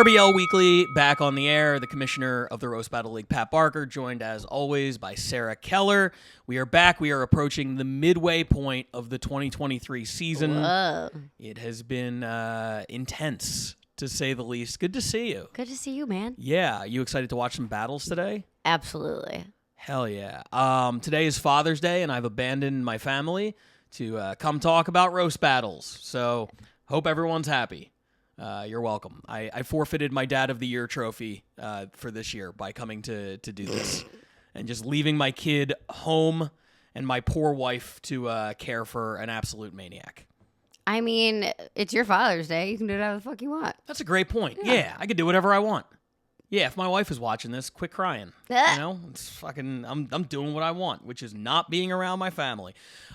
RBL Weekly back on the air. The commissioner of the Roast Battle League, Pat Barker, joined as always by Sarah Keller. We are back. We are approaching the midway point of the 2023 season. Whoa. It has been intense, to say the least. Good to see you. Good to see you, man. Yeah. You excited to watch some battles today? Absolutely. Hell yeah. Today is Father's Day, and I've abandoned my family to come talk about roast battles. So hope everyone's happy. You're welcome. I forfeited my Dad of the Year trophy for this year by coming to do this and just leaving my kid home and my poor wife to care for an absolute maniac. I mean, it's your Father's Day. You can do whatever the fuck you want. That's a great point. Yeah, I could do whatever I want. Yeah, if my wife is watching this, quit crying. You know, it's fucking. I'm doing what I want, which is not being around my family.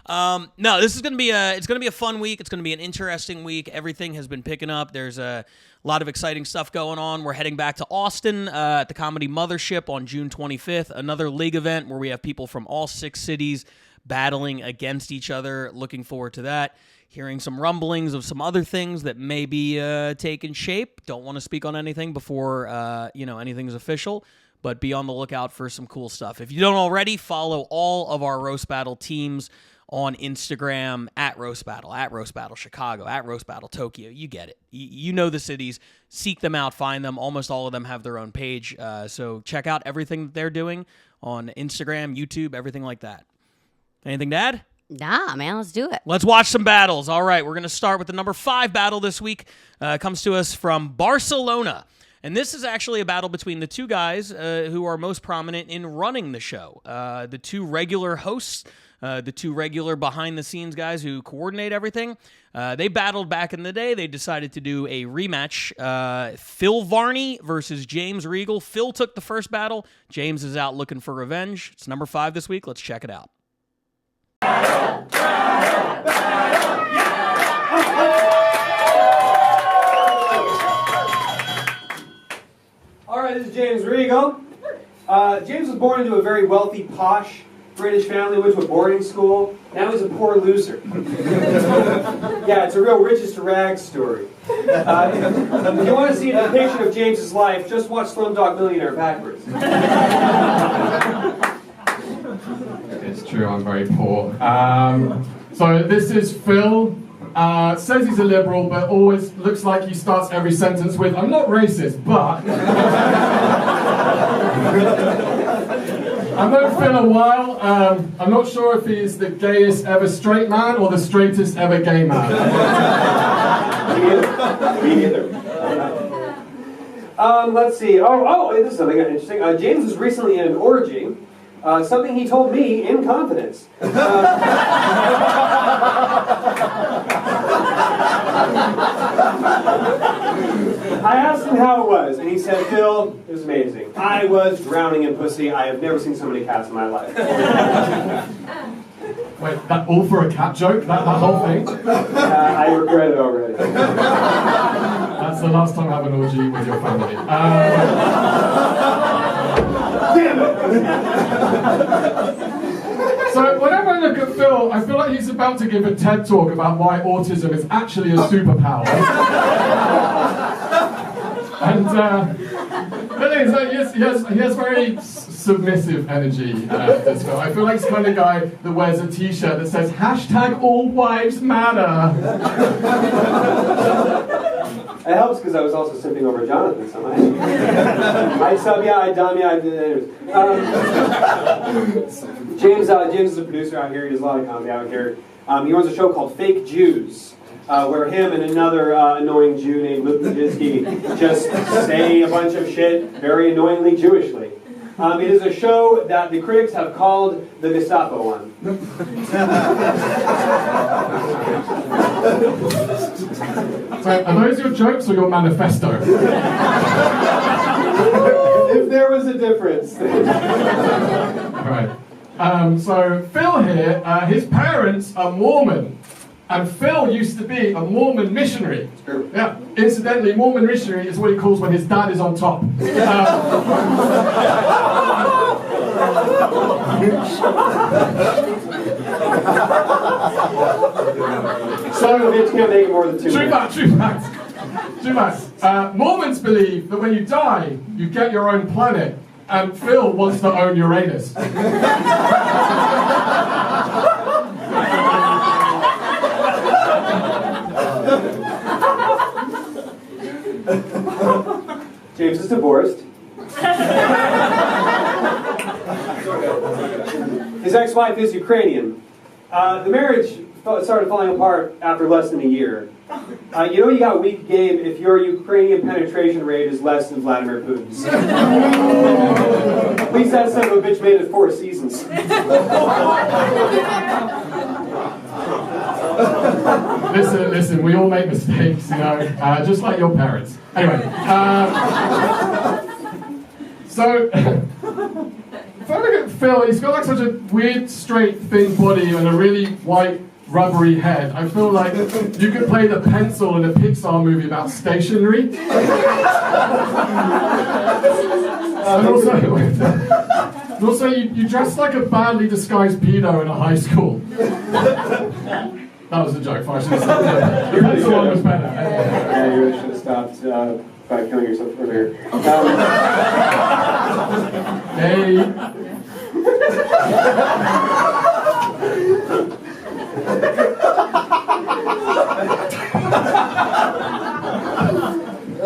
No, this is gonna be a fun week. It's gonna be an interesting week. Everything has been picking up. There's a lot of exciting stuff going on. We're heading back to Austin at the comedy Mothership on June 25th. Another league event where we have people from all 6 cities battling against each other. Looking forward to that. Hearing some rumblings of some other things that may be taking shape. Don't want to speak on anything before anything's official, but be on the lookout for some cool stuff. If you don't already, follow all of our Roast Battle teams on Instagram at Roast Battle Chicago, at Roast Battle Tokyo. You get it. You know the cities. Seek them out, find them. Almost all of them have their own page. So check out everything that they're doing on Instagram, YouTube, everything like that. Anything to add? Nah, man, let's do it. Let's watch some battles. All right, we're going to start with the number 5 battle this week. Comes to us from Barcelona. And this is actually a battle between the two guys who are most prominent in running the show. The two regular hosts, the two regular behind-the-scenes guys who coordinate everything. They battled back in the day. They decided to do a rematch. Phil Varney versus James Regal. Phil took the first battle. James is out looking for revenge. It's number 5 this week. Let's check it out. All right, this is James Regal. James was born into a very wealthy, posh British family, went to a boarding school. Now he's a poor loser. Yeah, it's a real riches to rags story. If you want to see a depiction of James's life, just watch Slumdog Millionaire backwards. It's true, I'm very poor. So this is Phil. Says he's a liberal, but always looks like he starts every sentence with, "I'm not racist, but..." I've known Phil a while. I'm not sure if he's the gayest ever straight man or the straightest ever gay man. Me neither. Let's see. This is something interesting. James was recently in an orgy. Something he told me in confidence. I asked him how it was, and he said, "Phil, it was amazing. I was drowning in pussy. I have never seen so many cats in my life." Wait, that all for a cat joke? That whole thing? I regret it already. That's the last time I have an orgy with your family. Damn it! So whenever I look at Phil, I feel like he's about to give a TED talk about why autism is actually a superpower. And he has very submissive energy, this Phil. I feel like he's the kind of guy that wears a t-shirt that says #AllWivesMatter. It helps because I was also simping over Jonathan somehow. I sub, yeah, I dumb, yeah, I did. Anyways. James is a producer out here. He does a lot of comedy out here. He runs a show called Fake Jews, where him and another annoying Jew named Luke Kaczynski just say a bunch of shit very annoyingly Jewishly. It is a show that the critics have called the Gestapo one. So, are those your jokes or your manifesto? If there was a difference. Right. So Phil here, his parents are Mormon. And Phil used to be a Mormon missionary. It's true. Yeah. Incidentally, Mormon missionary is what he calls when his dad is on top. So bitch can't make it more than 2 minutes. True facts. Mormons believe that when you die, you get your own planet, and Phil wants to own Uranus. James is divorced. His ex-wife is Ukrainian. The marriage started falling apart after less than a year. You got weak game if your Ukrainian penetration rate is less than Vladimir Putin's. At least that son of a bitch made it 4 seasons. Listen, we all make mistakes, just like your parents. Anyway, so if I look at Phil, he's got like such a weird, straight, thin body and a really white, rubbery head. I feel like you could play the pencil in a Pixar movie about stationery. And also you dress like a badly disguised pedo in a high school. That was a joke. I should have said that. The pencil one was better. Yeah, you really should have stopped by killing yourself earlier. Hey.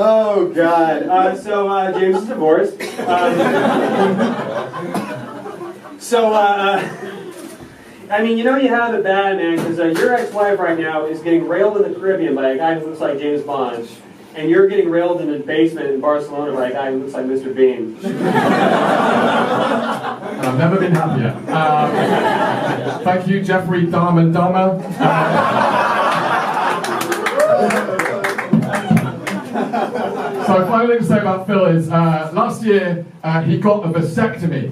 Oh, God. So James is divorced. You have it bad, man, because your ex-wife right now is getting railed in the Caribbean by a guy who looks like James Bond, and you're getting railed in the basement in Barcelona by a guy who looks like Mr. Bean. I've never been happier. Thank you, Jeffrey Dahmer. So final thing to say about Phil is, last year he got a vasectomy.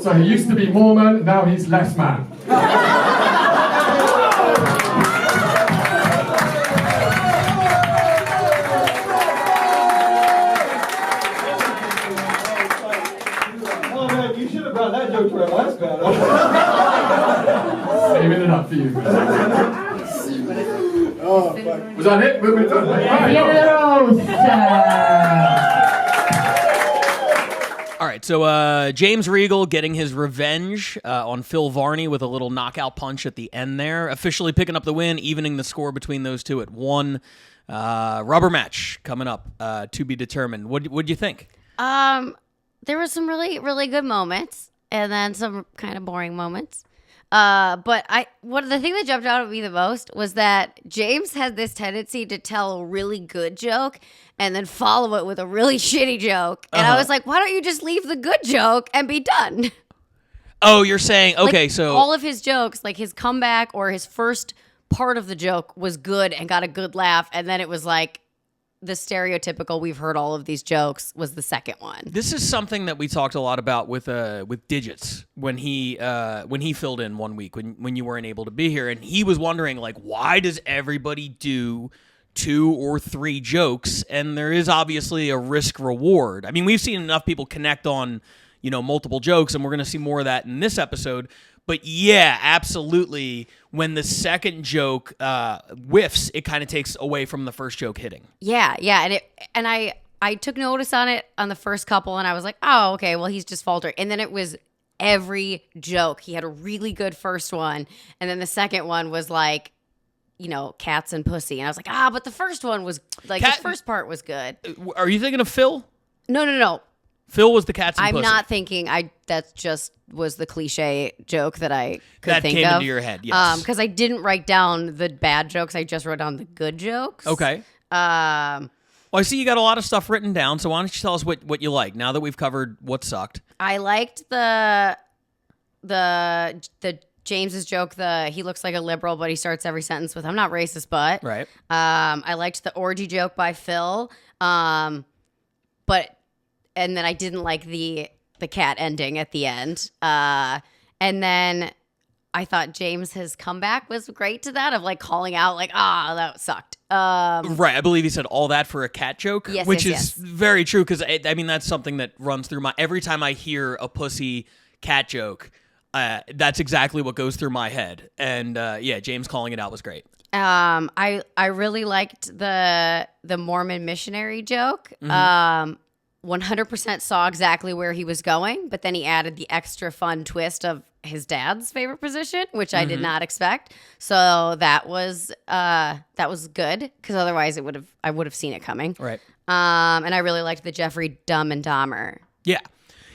So he used to be Mormon, now he's less man. Oh man, you should have brought that joke to our last battle. Saving it up for you. Oh, fuck. Was that it? We're done. All right, so James Regal getting his revenge on Phil Varney with a little knockout punch at the end there, officially picking up the win, evening the score between those two at 1. Rubber match coming up to be determined. What do you think? There were some really, really good moments, and then some kind of boring moments. But the thing that jumped out at me the most was that James had this tendency to tell a really good joke and then follow it with a really shitty joke. And I was like, why don't you just leave the good joke and be done? Oh, you're saying, okay, so all of his jokes, like his comeback or his first part of the joke was good and got a good laugh. And then it was like the stereotypical, we've heard all of these jokes, was the second one. This is something that we talked a lot about with Digits when he filled in one week when you weren't able to be here, and he was wondering, like, why does everybody do 2 or 3 jokes? And there is obviously a risk reward. I mean, we've seen enough people connect on multiple jokes, and we're going to see more of that in this episode. But yeah, absolutely. When the second joke whiffs, it kind of takes away from the first joke hitting. Yeah, and I took notice on it on the first couple, and I was like, oh, okay, well, he's just faltering. And then it was every joke. He had a really good first one, and then the second one was like, cats and pussy. And I was like, but the first one was like, the first part was good. Are you thinking of Phil? No. Phil was the cats and pussy. I'm not thinking. That just was the cliche joke that I could think of. That came into your head, yes. Because I didn't write down the bad jokes. I just wrote down the good jokes. Okay. Well, I see you got a lot of stuff written down, so why don't you tell us what you like now that we've covered what sucked? I liked the James's joke, he looks like a liberal, but he starts every sentence with, I'm not racist, but. Right. I liked the orgy joke by Phil. And then I didn't like the cat ending at the end. And then I thought his comeback was great to that, of like calling out like, that sucked. Right. I believe he said all that for a cat joke, which is very true. Because I mean, that's something that runs through every time I hear a pussy cat joke, that's exactly what goes through my head. And James calling it out was great. I really liked the Mormon missionary joke. 100% saw exactly where he was going, but then he added the extra fun twist of his dad's favorite position, which I did not expect. So that was good, because otherwise I would have seen it coming. Right. And I really liked the Jeffrey Dumb and Dahmer. Yeah.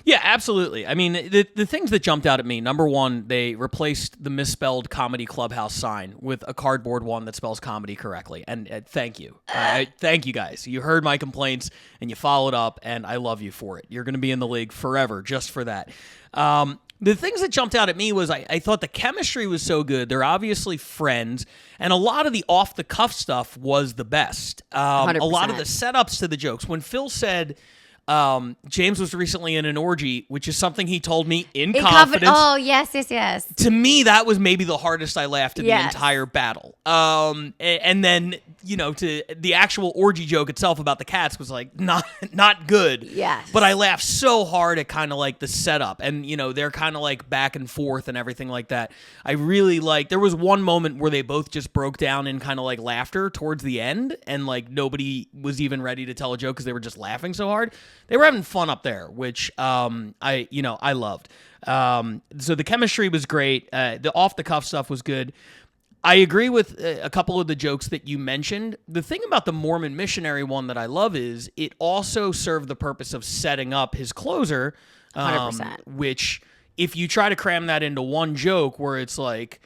Yeah, absolutely. I mean, the things that jumped out at me, number one, they replaced the misspelled Comedy Clubhouse sign with a cardboard one that spells comedy correctly. And thank you. Thank you, guys. You heard my complaints, and you followed up, and I love you for it. You're going to be in the league forever just for that. The things that jumped out at me was I thought the chemistry was so good. They're obviously friends, and a lot of the off-the-cuff stuff was the best. 100%. A lot of the setups to the jokes. When Phil said... James was recently in an orgy, which is something he told me in confidence. Oh, yes. To me, that was maybe the hardest I laughed in the Yes. entire battle. And then, to the actual orgy joke itself about the cats was like not good. Yes. But I laughed so hard at kind of like the setup, and they're kind of like back and forth and everything like that. I really like. There was one moment where they both just broke down in kind of like laughter towards the end, and like nobody was even ready to tell a joke because they were just laughing so hard. They were having fun up there, which I loved. So the chemistry was great. The off-the-cuff stuff was good. I agree with a couple of the jokes that you mentioned. The thing about the Mormon missionary one that I love is it also served the purpose of setting up his closer, 100%. which if you try to cram that into one joke where it's like,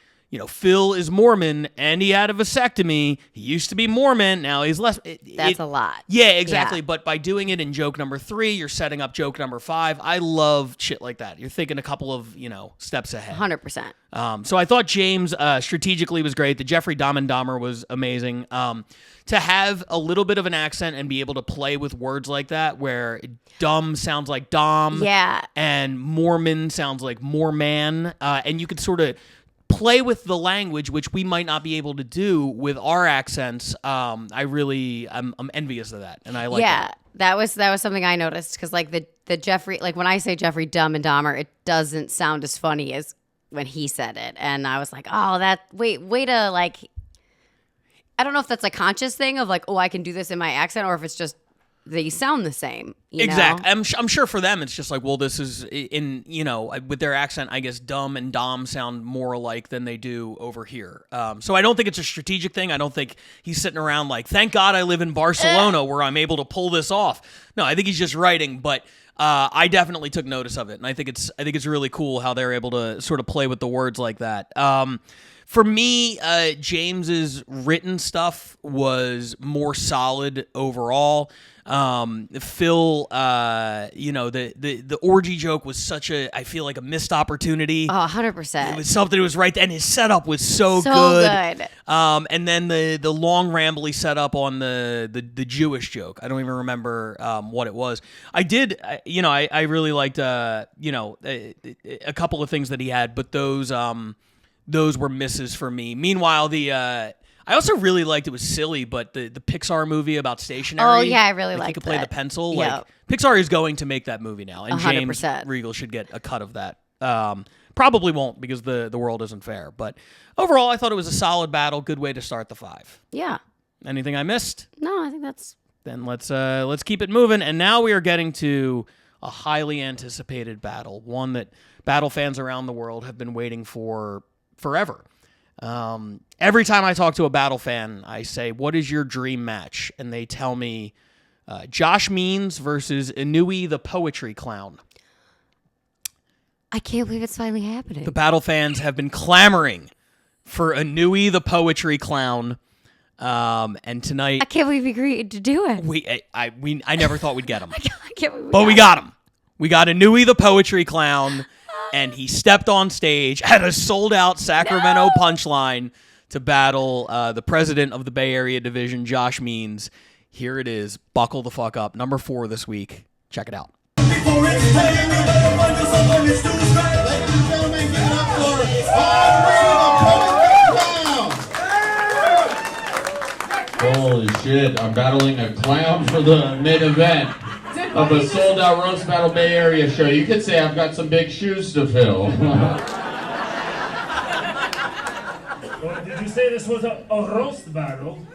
Phil is Mormon and he had a vasectomy. He used to be Mormon. Now he's less. That's a lot. Yeah, exactly. Yeah. But by doing it in joke number 3, you're setting up joke number 5. I love shit like that. You're thinking a couple of, steps ahead. 100%. So I thought James strategically was great. The Jeffrey Dumb and Dahmer was amazing. To have a little bit of an accent and be able to play with words like that, where dumb sounds like Dom. Yeah. And Mormon sounds like Morman. And you could sort of play with the language, which we might not be able to do with our accents. I'm envious of that, and I like that. That was something I noticed, because like the Jeffrey, like when I say Jeffrey Dumb and Dahmer, it doesn't sound as funny as when he said it, and I was like, oh, way to like. I don't know if that's a conscious thing of like, oh, I can do this in my accent, or if it's just they sound the same. Exactly. I'm sure for them it's just like, well, this is in with their accent. I guess dumb and dom sound more alike than they do over here. So I don't think it's a strategic thing. I don't think he's sitting around like, thank God I live in Barcelona where I'm able to pull this off. No, I think he's just writing, but. I definitely took notice of it, and I think it's really cool how they're able to sort of play with the words like that. For me, James's written stuff was more solid overall. Phil, the orgy joke was such I feel like a missed opportunity. Oh, 100%. It was something that was right there, and his setup was so good. And then the long rambly setup on the Jewish joke. I don't even remember what it was. I really liked a couple of things that he had, but those were misses for me. Meanwhile, I also really liked, it was silly, but the Pixar movie about stationery. Oh yeah, I really liked that. You could play the pencil. Yep. Like Pixar is going to make that movie now, and 100%. James Regal should get a cut of that. Probably won't, because the world isn't fair. But overall, I thought it was a solid battle. Good way to start the 5. Yeah. Anything I missed? No, I think that's. Then let's keep it moving. And now we are getting to a highly anticipated battle, one that battle fans around the world have been waiting for forever. Every time I talk to a battle fan, I say, what is your dream match? And they tell me Josh Means versus Inui the Poetry Clown. I can't believe it's finally happening. The battle fans have been clamoring for Inui the Poetry Clown. And tonight, I can't believe we agreed to do it. I never thought we'd get him. I can't believe we got him. We got Inui the Poetry Clown. And he stepped on stage at a sold-out Sacramento punchline to battle the president of the Bay Area division, Josh Means. Here it is. Buckle the fuck up. Number 4 this week. Check it out. Holy shit, I'm battling a clown for the main event of a sold-out Roast Battle Bay Area show. You could say I've got some big shoes to fill. Did you say this was a roast battle?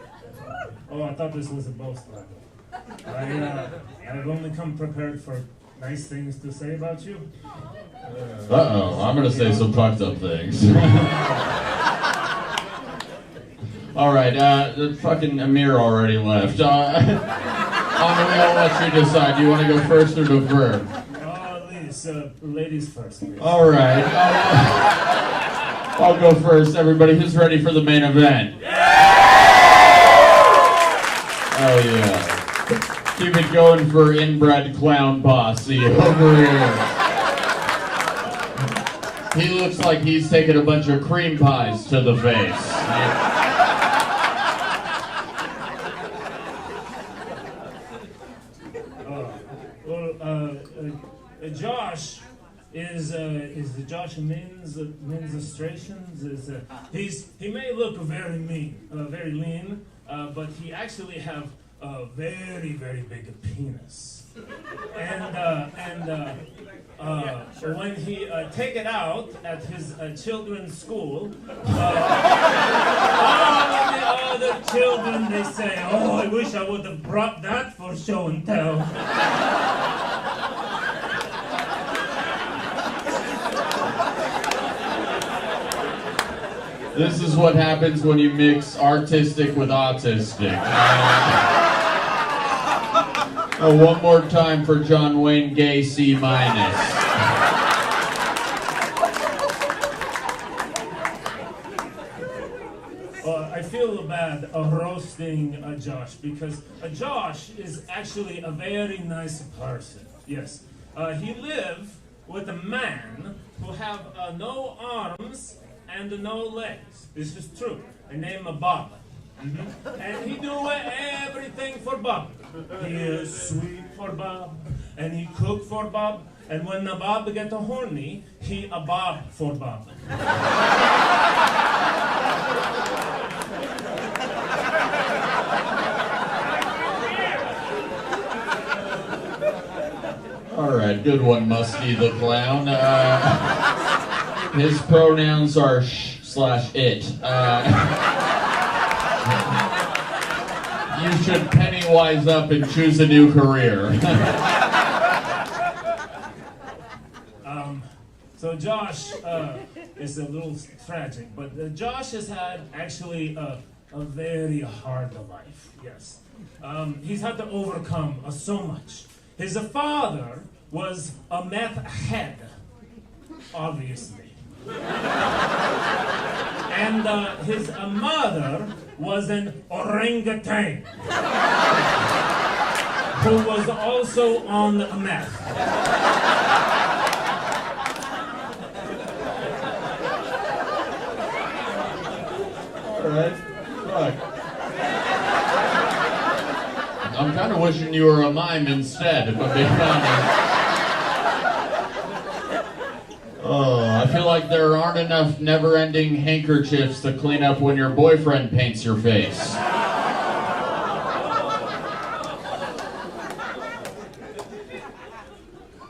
Oh, I thought this was a boast battle. I've only come prepared for nice things to say about you. Uh-oh, I'm gonna say some fucked up things. All right, the fucking Amir already left. I'll let you decide. Do you want to go first or defer? Ladies first, please. All right. I'll go first. Everybody, who's ready for the main event? Oh yeah. Keep it going for inbred clown posse over here. He looks like he's taking a bunch of cream pies to the face. Josh is Josh Min's Ministrations. He may look very mean, very lean, but he actually have a very, very big penis. And when he take it out at his children's school, all the other children, they say, "Oh, I wish I would have brought that for show and tell." This is what happens when you mix artistic with autistic. One more time for John Wayne Gay, C-. I feel bad roasting Josh because Josh is actually a very nice person. Yes, he lives with a man who have no arms and no legs. This is true. I name him Bob. And he do everything for Bob. He is sweet for Bob, and he cook for Bob. And when the Bob get horny, he a Bob for Bob. All right, good one, Musty the Clown. His pronouns are sh/it. You should pennywise up and choose a new career. So Josh is a little tragic, but Josh has had actually a very hard life. Yes, he's had to overcome so much. His father was a meth head, obviously. And his mother was an orangutan who was also on meth. All right, fuck. I'm kind of wishing you were a mime instead, if I'm being honest. Oh, I feel like there aren't enough never-ending handkerchiefs to clean up when your boyfriend paints your face.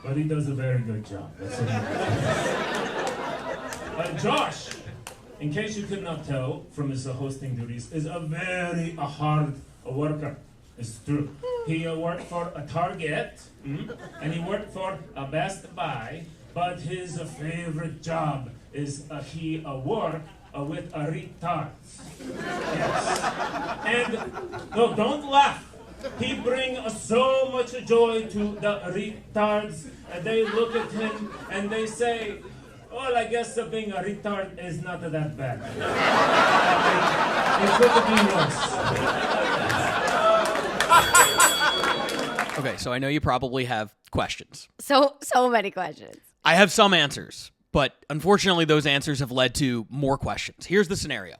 But he does a very good job. That's Josh, in case you could not tell from his hosting duties, is a very hard worker. It's true. He worked for a Target, and he worked for a Best Buy, but his favorite job is he work with retards. Yes. And no, don't laugh. He brings so much joy to the retards. They look at him and they say, "Well, I guess being a retard is not that bad. It could be worse." Okay, so I know you probably have questions. So many questions. I have some answers, but unfortunately those answers have led to more questions. Here's the scenario.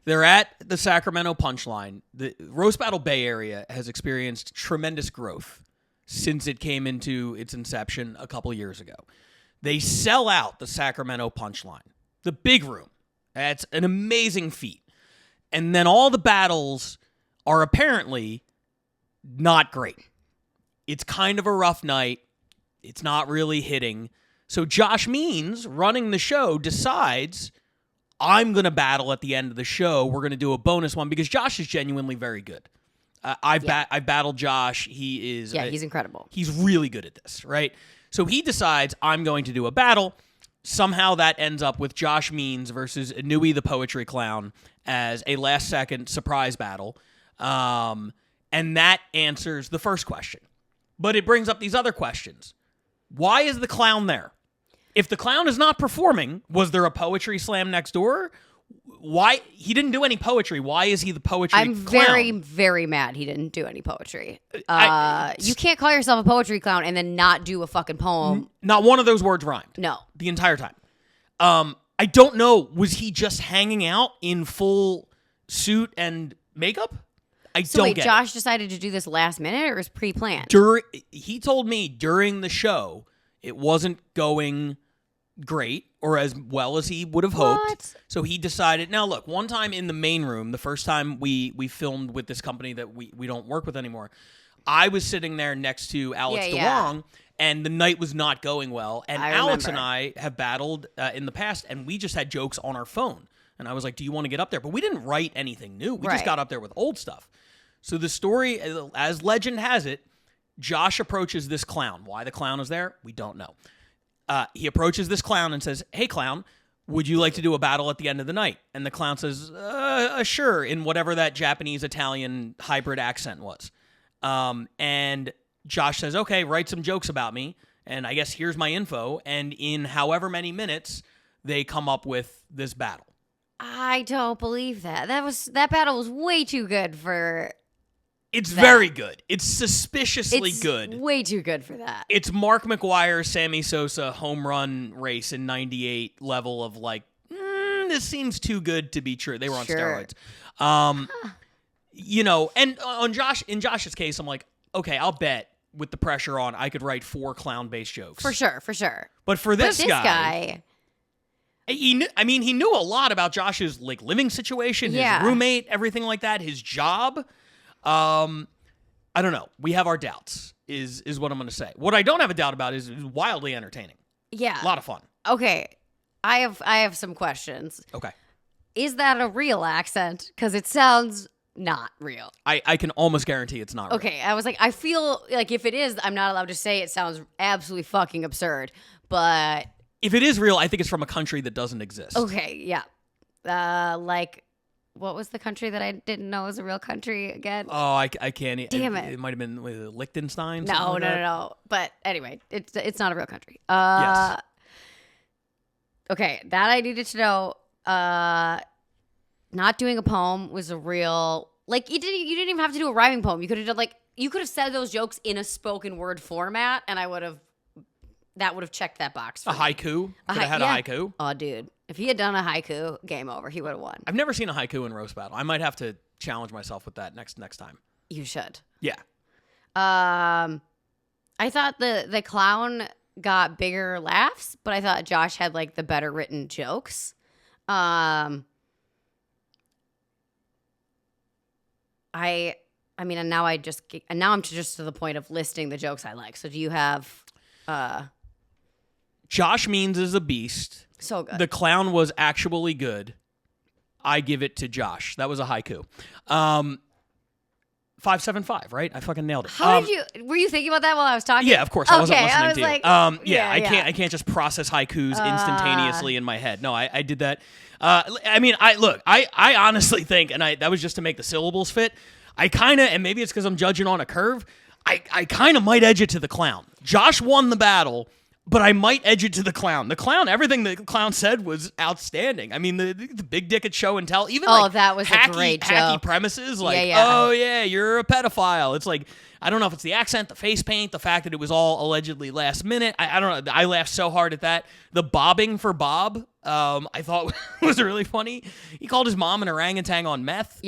They're at the Sacramento Punchline. The Roast Battle Bay Area has experienced tremendous growth since it came into its inception a couple years ago. They sell out the Sacramento Punchline, the big room. That's an amazing feat. And then all the battles are apparently not great. It's kind of a rough night. It's not really hitting. So Josh Means, running the show, decides, I'm going to battle at the end of the show. We're going to do a bonus one because Josh is genuinely very good. I've battled Josh. He is he's incredible. He's really good at this, right? So he decides I'm going to do a battle. Somehow that ends up with Josh Means versus Inui the Poetry Clown as a last-second surprise battle. And that answers the first question. But it brings up these other questions. Why is the clown there? If the clown is not performing, was there a poetry slam next door? Why? He didn't do any poetry. Why is he the poetry clown? I'm very, very mad he didn't do any poetry. You can't call yourself a poetry clown and then not do a fucking poem. Not one of those words rhymed. No. The entire time. I don't know. Was he just hanging out in full suit and makeup? So wait, Josh decided to do this last minute or was pre-planned? He told me during the show it wasn't going great or as well as he would have hoped. So he decided. Now look, one time in the main room, the first time we filmed with this company that we don't work with anymore, I was sitting there next to Alex DeWong, and the night was not going well. And Alex and I have battled in the past, and we just had jokes on our phone. And I was like, do you want to get up there? But we didn't write anything new. We just got up there with old stuff. So the story, as legend has it, Josh approaches this clown. Why the clown is there, we don't know. He approaches this clown and says, hey, clown, would you like to do a battle at the end of the night? And the clown says, sure, in whatever that Japanese-Italian hybrid accent was. And Josh says, okay, write some jokes about me, and I guess here's my info. And in however many minutes, they come up with this battle. I don't believe that. That battle was way too good for... It's very good. It's suspiciously good. Way too good for that. It's Mark McGwire, Sammy Sosa home run race in 98 level of like, this seems too good to be true. They were on steroids. And in Josh's case, I'm like, okay, I'll bet with the pressure on, I could write 4 clown-based jokes. For sure. But for this guy... He knew a lot about Josh's like living situation, his roommate, everything like that, his job. I don't know. We have our doubts, is what I'm going to say. What I don't have a doubt about is wildly entertaining. Yeah. A lot of fun. Okay. I have some questions. Okay. Is that a real accent? Because it sounds not real. I can almost guarantee it's not real. Okay. I was like, I feel like if it is, I'm not allowed to say it sounds absolutely fucking absurd. But... if it is real, I think it's from a country that doesn't exist. Okay, yeah. What was the country that I didn't know was a real country again? Oh, I can't. Damn it. It might have been Liechtenstein. No. But anyway, it's not a real country. Yes. Okay, that I needed to know. Not doing a poem was a real... like, you didn't even have to do a rhyming poem. You could have done, you could have said those jokes in a spoken word format, and that would have checked that box. A haiku? Could have had a haiku? Oh, dude. If he had done a haiku, game over. He would have won. I've never seen a haiku in roast battle. I might have to challenge myself with that next time. You should. Yeah. I thought the clown got bigger laughs, but I thought Josh had like the better written jokes. And now I'm just to the point of listing the jokes I like. So do you have Josh Means is a beast. So good. The clown was actually good. I give it to Josh. That was a haiku. 575, right? I fucking nailed it. Were you thinking about that while I was talking? Yeah, of course. I wasn't listening to you. Like, I can't just process haikus instantaneously in my head. No, I did that. I honestly think, and that was just to make the syllables fit. I kind of, and maybe it's because I'm judging on a curve, I kind of might edge it to the clown. Josh won the battle, but I might edge it to the clown. The clown, everything the clown said was outstanding. I mean, the big dick at show and tell, even that was a great hacky joke. Premises, you're a pedophile. It's like, I don't know if it's the accent, the face paint, the fact that it was all allegedly last minute. I don't know. I laughed so hard at that. The bobbing for Bob, I thought was really funny. He called his mom an orangutan on meth.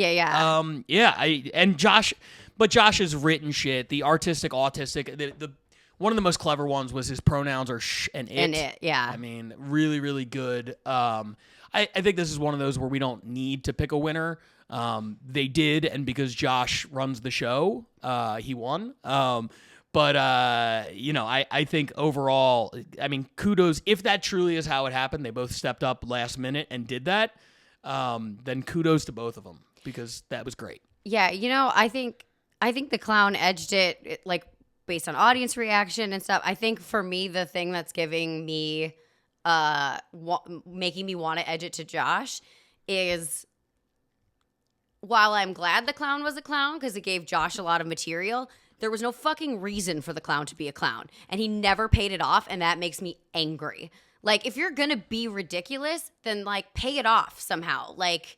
Josh's written shit, the artistic, autistic, the one of the most clever ones was his pronouns are sh and it. And it, yeah. I mean, really, really good. I think this is one of those where we don't need to pick a winner. They did, and because Josh runs the show, he won. But, you know, I think overall, I mean, kudos. If that truly is how it happened, they both stepped up last minute and did that, then kudos to both of them because that was great. Yeah, you know, I think the clown edged it, like, based on audience reaction and stuff. I think for me, the thing that's giving me, making me want to edge it to Josh is while I'm glad the clown was a clown because it gave Josh a lot of material, there was no fucking reason for the clown to be a clown. And he never paid it off, and that makes me angry. Like, if you're going to be ridiculous, then, like, pay it off somehow. Like,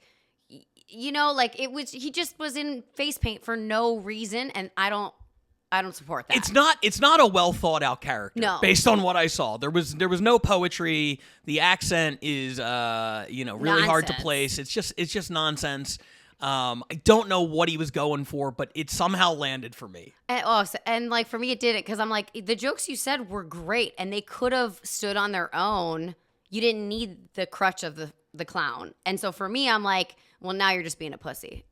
you know, like, he just was in face paint for no reason, and I don't support that. It's not a well thought out character. No. Based on what I saw, there was no poetry. The accent is really hard to place. It's just nonsense. I don't know what he was going for, but it somehow landed for me. And like for me, it didn't because I'm like the jokes you said were great, and they could have stood on their own. You didn't need the crutch of the clown, and so for me, I'm like, well, now you're just being a pussy.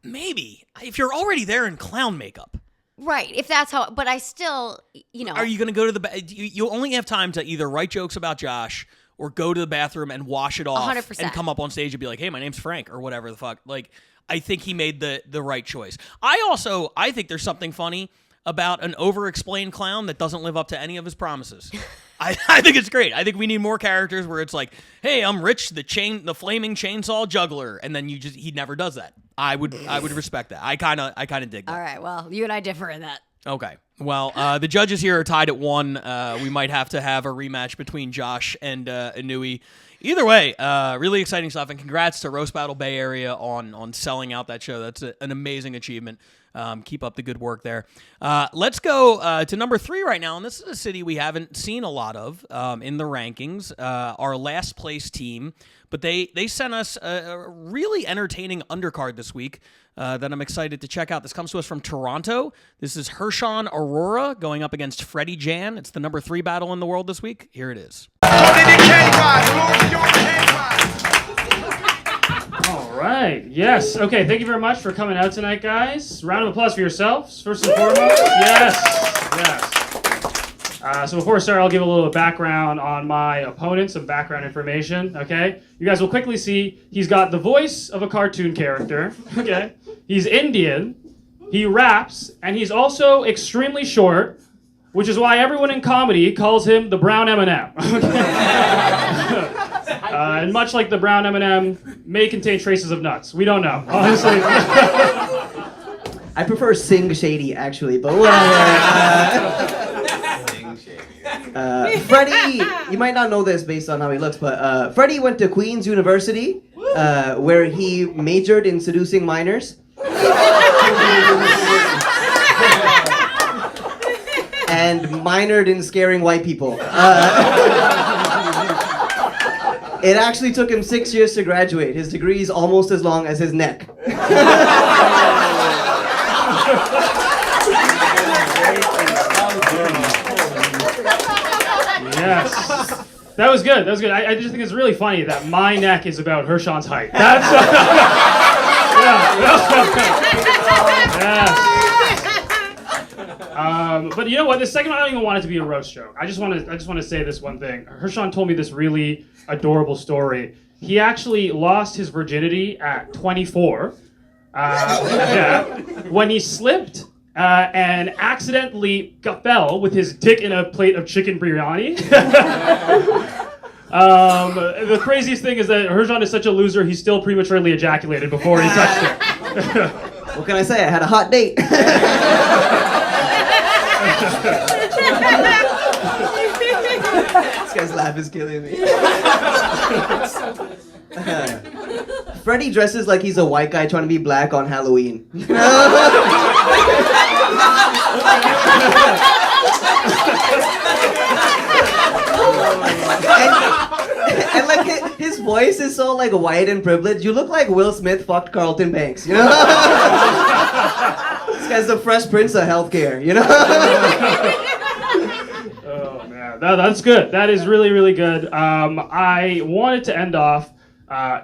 Maybe if you're already there in clown makeup. Right, if that's how, but I still, you know. Are you going to go to the you only have time to either write jokes about Josh or go to the bathroom and wash it off 100%. and come up on stage and be like, hey, my name's Frank or whatever the fuck. Like, I think he made the right choice. I think there's something funny about an over-explained clown that doesn't live up to any of his promises. I think it's great. I think we need more characters where it's like, hey, I'm Rich, the flaming chainsaw juggler, and then he never does that. I would respect that. I kind of dig that. All right, well, you and I differ in that. Okay. Well, the judges here are tied at 1. We might have to have a rematch between Josh and Inui. Either way, really exciting stuff, and congrats to Roast Battle Bay Area on selling out that show. That's an amazing achievement. Keep up the good work there. Let's go to number 3 right now, and this is a city we haven't seen a lot of in the rankings. Our last place team, but they sent us a really entertaining undercard this week that I'm excited to check out. This comes to us from Toronto. This is Hershon Aurora going up against Freddie Jan. It's the number 3 battle in the world this week. Here it is. All right. Yes. Okay. Thank you very much for coming out tonight, guys. Round of applause for yourselves, first and foremost. Yes. Yes. So before we start, I'll give a little background on my opponent, some background information. Okay. You guys will quickly see he's got the voice of a cartoon character. Okay. He's Indian. He raps, and he's also extremely short, which is why everyone in comedy calls him the Brown M&M. And much like the Brown M&M may contain traces of nuts. We don't know, honestly. I prefer Sing Shady, actually, but whatever. Freddie, you might not know this based on how he looks, but Freddie went to Queen's University, where he majored in seducing minors. And minored in scaring white people. It actually took him 6 years to graduate. His degree is almost as long as his neck. Yes. That was good. That was good. I just think it's really funny that my neck is about Hershon's height. That's yes. But you know what? This second one, I don't even want it to be a roast joke. I just want to say this one thing. Hershon told me this really adorable story. He actually lost his virginity at 24. When he slipped and accidentally fell with his dick in a plate of chicken biryani. The craziest thing is that Hershon is such a loser, he still prematurely ejaculated before he touched it. What can I say? I had a hot date. This guy's laugh is killing me. Freddie dresses like he's a white guy trying to be black on Halloween. and like his voice is so like white and privileged. You look like Will Smith fucked Carlton Banks, you know? This guy's the Fresh Prince of healthcare, you know? Oh man, that's good. That is really, really good. I wanted to end off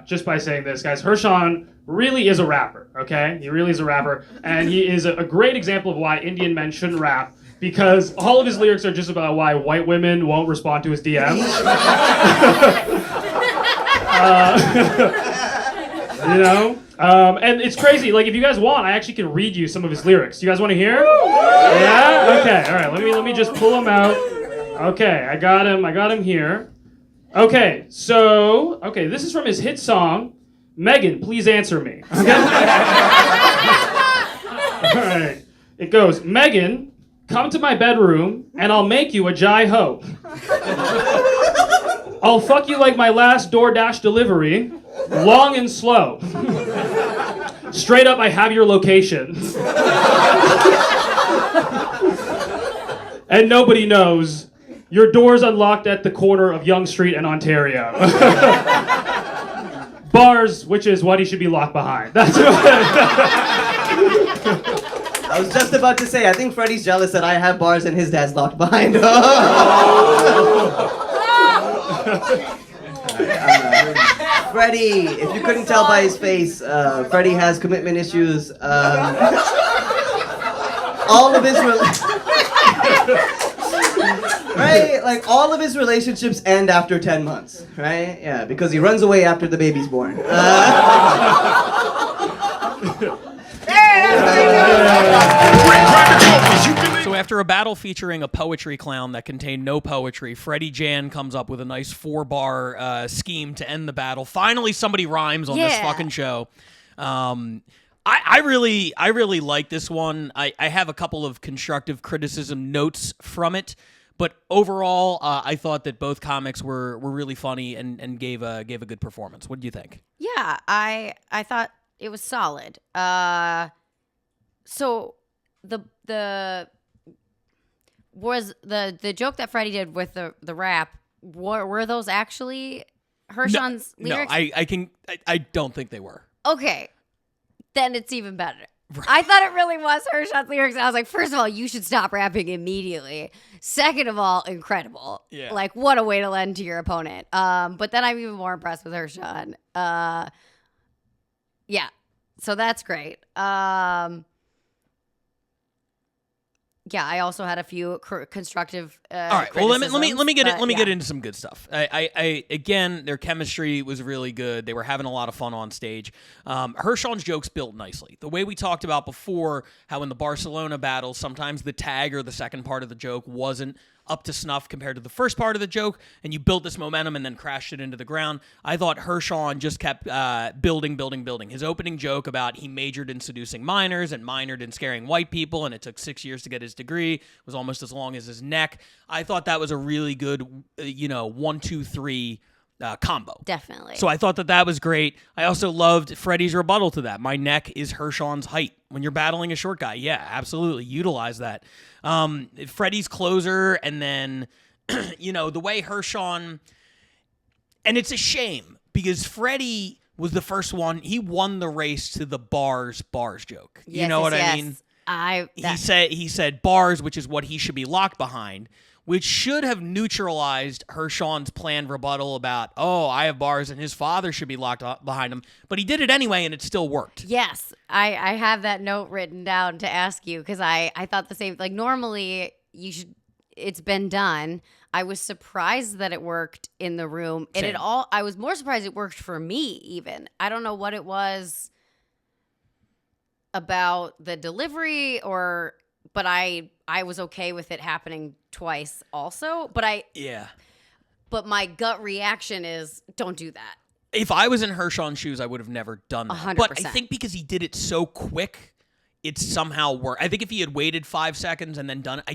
just by saying this, guys. Hershon really is a rapper, okay? He really is a rapper, and he is a great example of why Indian men shouldn't rap, because all of his lyrics are just about why white women won't respond to his DMs. You know? And it's crazy. Like, if you guys want, I actually can read you some of his lyrics. You guys want to hear? Yeah? Okay. All right. Let me just pull them out. Okay. I got him here. Okay. So, this is from his hit song, Megan, Please Answer Me. Okay? All right. It goes, Megan, come to my bedroom and I'll make you a jai-ho. I'll fuck you like my last DoorDash delivery, long and slow. Straight up, I have your location. And nobody knows. Your door's unlocked at the corner of Yonge Street and Ontario. Bars, which is what he should be locked behind. That's I was just about to say, I think Freddie's jealous that I have bars and his dad's locked behind. Freddie, if you couldn't tell by his face, Freddie has commitment issues. All of his right, like all of his relationships end after 10 months, right? Yeah, because he runs away after the baby's born. So after a battle featuring a poetry clown that contained no poetry, Freddie Jan comes up with a nice 4-bar scheme to end the battle. Finally, somebody rhymes on this fucking show. I really like this one. I have a couple of constructive criticism notes from it, but overall, I thought that both comics were really funny and gave a good performance. What do you think? Yeah, I thought it was solid. So the joke that Freddie did with the rap, were those actually Hershon's lyrics? No, I don't think they were. Okay, then it's even better. Right. I thought it really was Hershon's lyrics. I was like, first of all, you should stop rapping immediately. Second of all, incredible. Yeah. Like, what a way to lend to your opponent. But then I'm even more impressed with Hershon. Yeah, so that's great. Yeah, I also had a few constructive. All right. Well, let me get into some good stuff. I again, their chemistry was really good. They were having a lot of fun on stage. Hershon's jokes built nicely. The way we talked about before, how in the Barcelona battle, sometimes the tag or the second part of the joke wasn't up to snuff compared to the first part of the joke, and you built this momentum and then crashed it into the ground. I thought Hershon just kept building. His opening joke about he majored in seducing minors and minored in scaring white people, and it took 6 years to get his degree, was almost as long as his neck. I thought that was a really good, 1, 2, 3 combo. Definitely. So I thought that was great. I also loved Freddie's rebuttal to that. My neck is Hershon's height. When you're battling a short guy, yeah, absolutely. Utilize that. Freddie's closer, and then, the way Hershon... And it's a shame, because Freddie was the first one. He won the race to the bars joke. Yes, you know what I mean? He said bars, which is what he should be locked behind, which should have neutralized Hershon's planned rebuttal about, I have bars and his father should be locked behind him. But he did it anyway, and it still worked. Yes, I have that note written down to ask you, because I thought the same. Like, normally, it's been done. I was surprised that it worked in the room. And I was more surprised it worked for me, even. I don't know what it was about the delivery, but I was okay with it happening twice also. But my gut reaction is, don't do that. If I was in Hershon's shoes, I would have never done that. 100%. But I think because he did it so quick, it somehow worked. I think if he had waited 5 seconds and then done it, I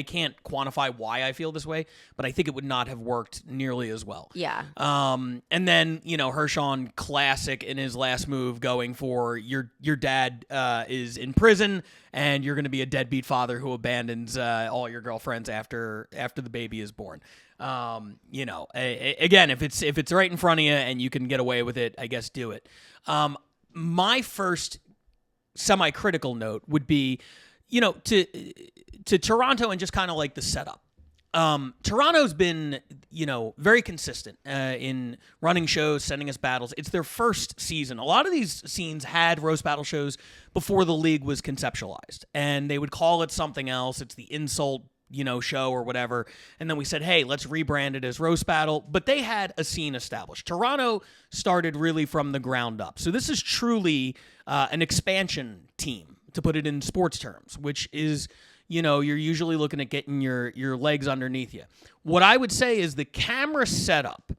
can't quantify why I feel this way, but I think it would not have worked nearly as well. Yeah. And then, Hershon, classic in his last move, going for your dad is in prison and you're going to be a deadbeat father who abandons all your girlfriends after the baby is born. Again, if it's right in front of you and you can get away with it, I guess do it. My first semi-critical note would be, to Toronto and just kind of like the setup. Toronto's been, very consistent in running shows, sending us battles. It's their first season. A lot of these scenes had roast battle shows before the league was conceptualized, and they would call it something else. It's the insult, show or whatever. And then we said, hey, let's rebrand it as roast battle. But they had a scene established. Toronto started really from the ground up. So this is truly an expansion team, to put it in sports terms, which is, you're usually looking at getting your legs underneath you. What I would say is the camera setup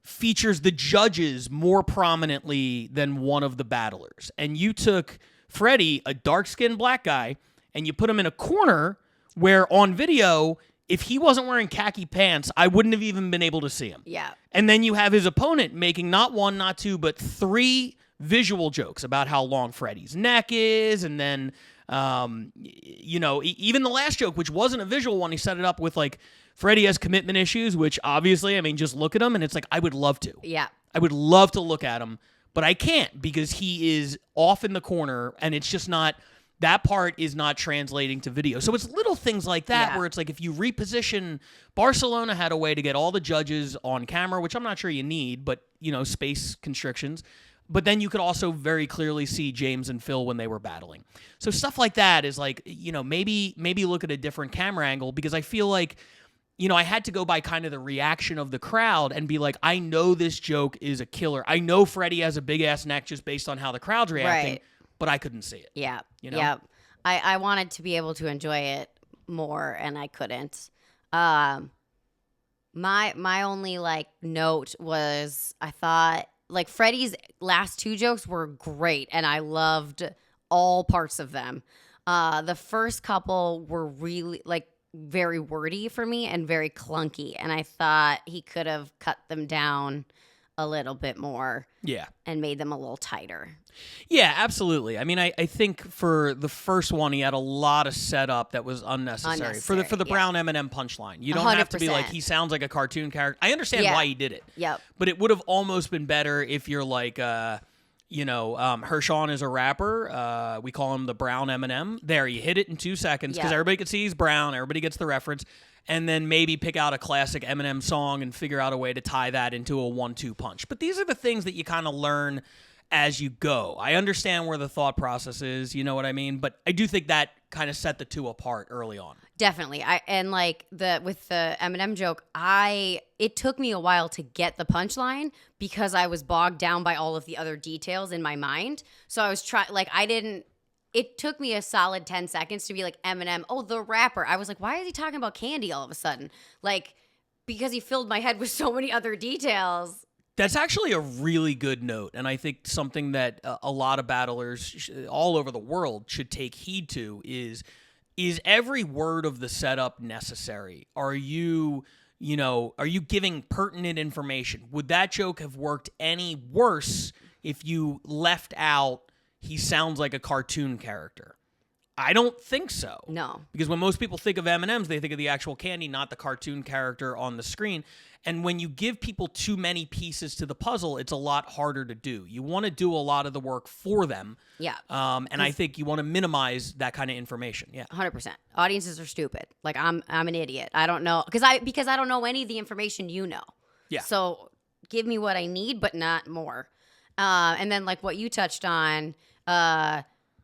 features the judges more prominently than one of the battlers. And you took Freddie, a dark-skinned black guy, and you put him in a corner where on video, if he wasn't wearing khaki pants, I wouldn't have even been able to see him. Yeah. And then you have his opponent making not one, not two, but 3 visual jokes about how long Freddie's neck is, and then, even the last joke, which wasn't a visual one, he set it up with, like, Freddie has commitment issues, which obviously, just look at him, and it's like, I would love to. Yeah. I would love to look at him, but I can't because he is off in the corner, and it's just not... That part is not translating to video. So it's little things like that where it's like if you reposition, Barcelona had a way to get all the judges on camera, which I'm not sure you need, but, space constrictions. But then you could also very clearly see James and Phil when they were battling. So stuff like that is like, maybe look at a different camera angle, because I feel like, I had to go by kind of the reaction of the crowd and be like, I know this joke is a killer. I know Freddie has a big-ass neck just based on how the crowd's reacting. Right. But I couldn't see it. Yeah. Yeah. I wanted to be able to enjoy it more, and I couldn't. My only note was I thought Freddie's last 2 jokes were great, and I loved all parts of them. The first couple were really very wordy for me and very clunky, and I thought he could have cut them down a little bit more. Yeah. And made them a little tighter. Yeah, absolutely. I think for the first one, he had a lot of setup that was unnecessary. For the Brown M&M punchline. You don't 100%. Have to be like, he sounds like a cartoon character. I understand why he did it. Yep. But it would have almost been better if you're like, Hershon is a rapper. We call him the Brown M&M. There, you hit it in 2 seconds because everybody can see he's brown. Everybody gets the reference. And then maybe pick out a classic Eminem song and figure out a way to tie that into a 1-2 punch. But these are the things that you kind of learn as you go. I understand where the thought process is, you know what I mean? But I do think that kind of set the two apart early on. Definitely. With the Eminem joke, it took me a while to get the punchline because I was bogged down by all of the other details in my mind. So I was it took me a solid 10 seconds to be like, Eminem, oh, the rapper. I was like, why is he talking about candy all of a sudden? Because he filled my head with so many other details. That's actually a really good note, and I think something that a lot of battlers all over the world should take heed to is every word of the setup necessary? Are you giving pertinent information? Would that joke have worked any worse if you left out he sounds like a cartoon character? I don't think so. No. Because when most people think of M&Ms, they think of the actual candy, not the cartoon character on the screen. And when you give people too many pieces to the puzzle, it's a lot harder to do. You want to do a lot of the work for them. Yeah. And I think you want to minimize that kind of information. Yeah. 100%. Audiences are stupid. I'm an idiot. I don't know. Because I don't know any of the information you know. Yeah. So give me what I need, but not more. And then what you touched on,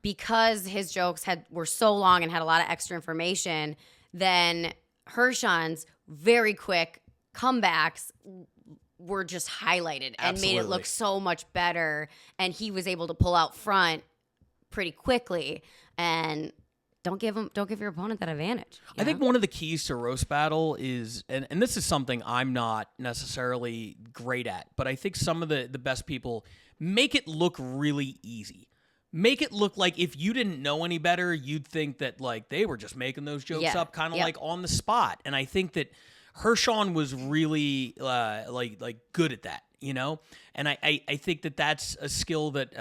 because his jokes were so long and had a lot of extra information, then Hershon's very quick comebacks were just highlighted and made it look so much better. And he was able to pull out front pretty quickly. And don't give your opponent that advantage. I think one of the keys to roast battle is, and this is something I'm not necessarily great at, but I think some of the best people make it look really easy. Make it look like if you didn't know any better, you'd think that they were just making those jokes up kind of on the spot. And I think that Hershon was really good at that, And I think that that's a skill that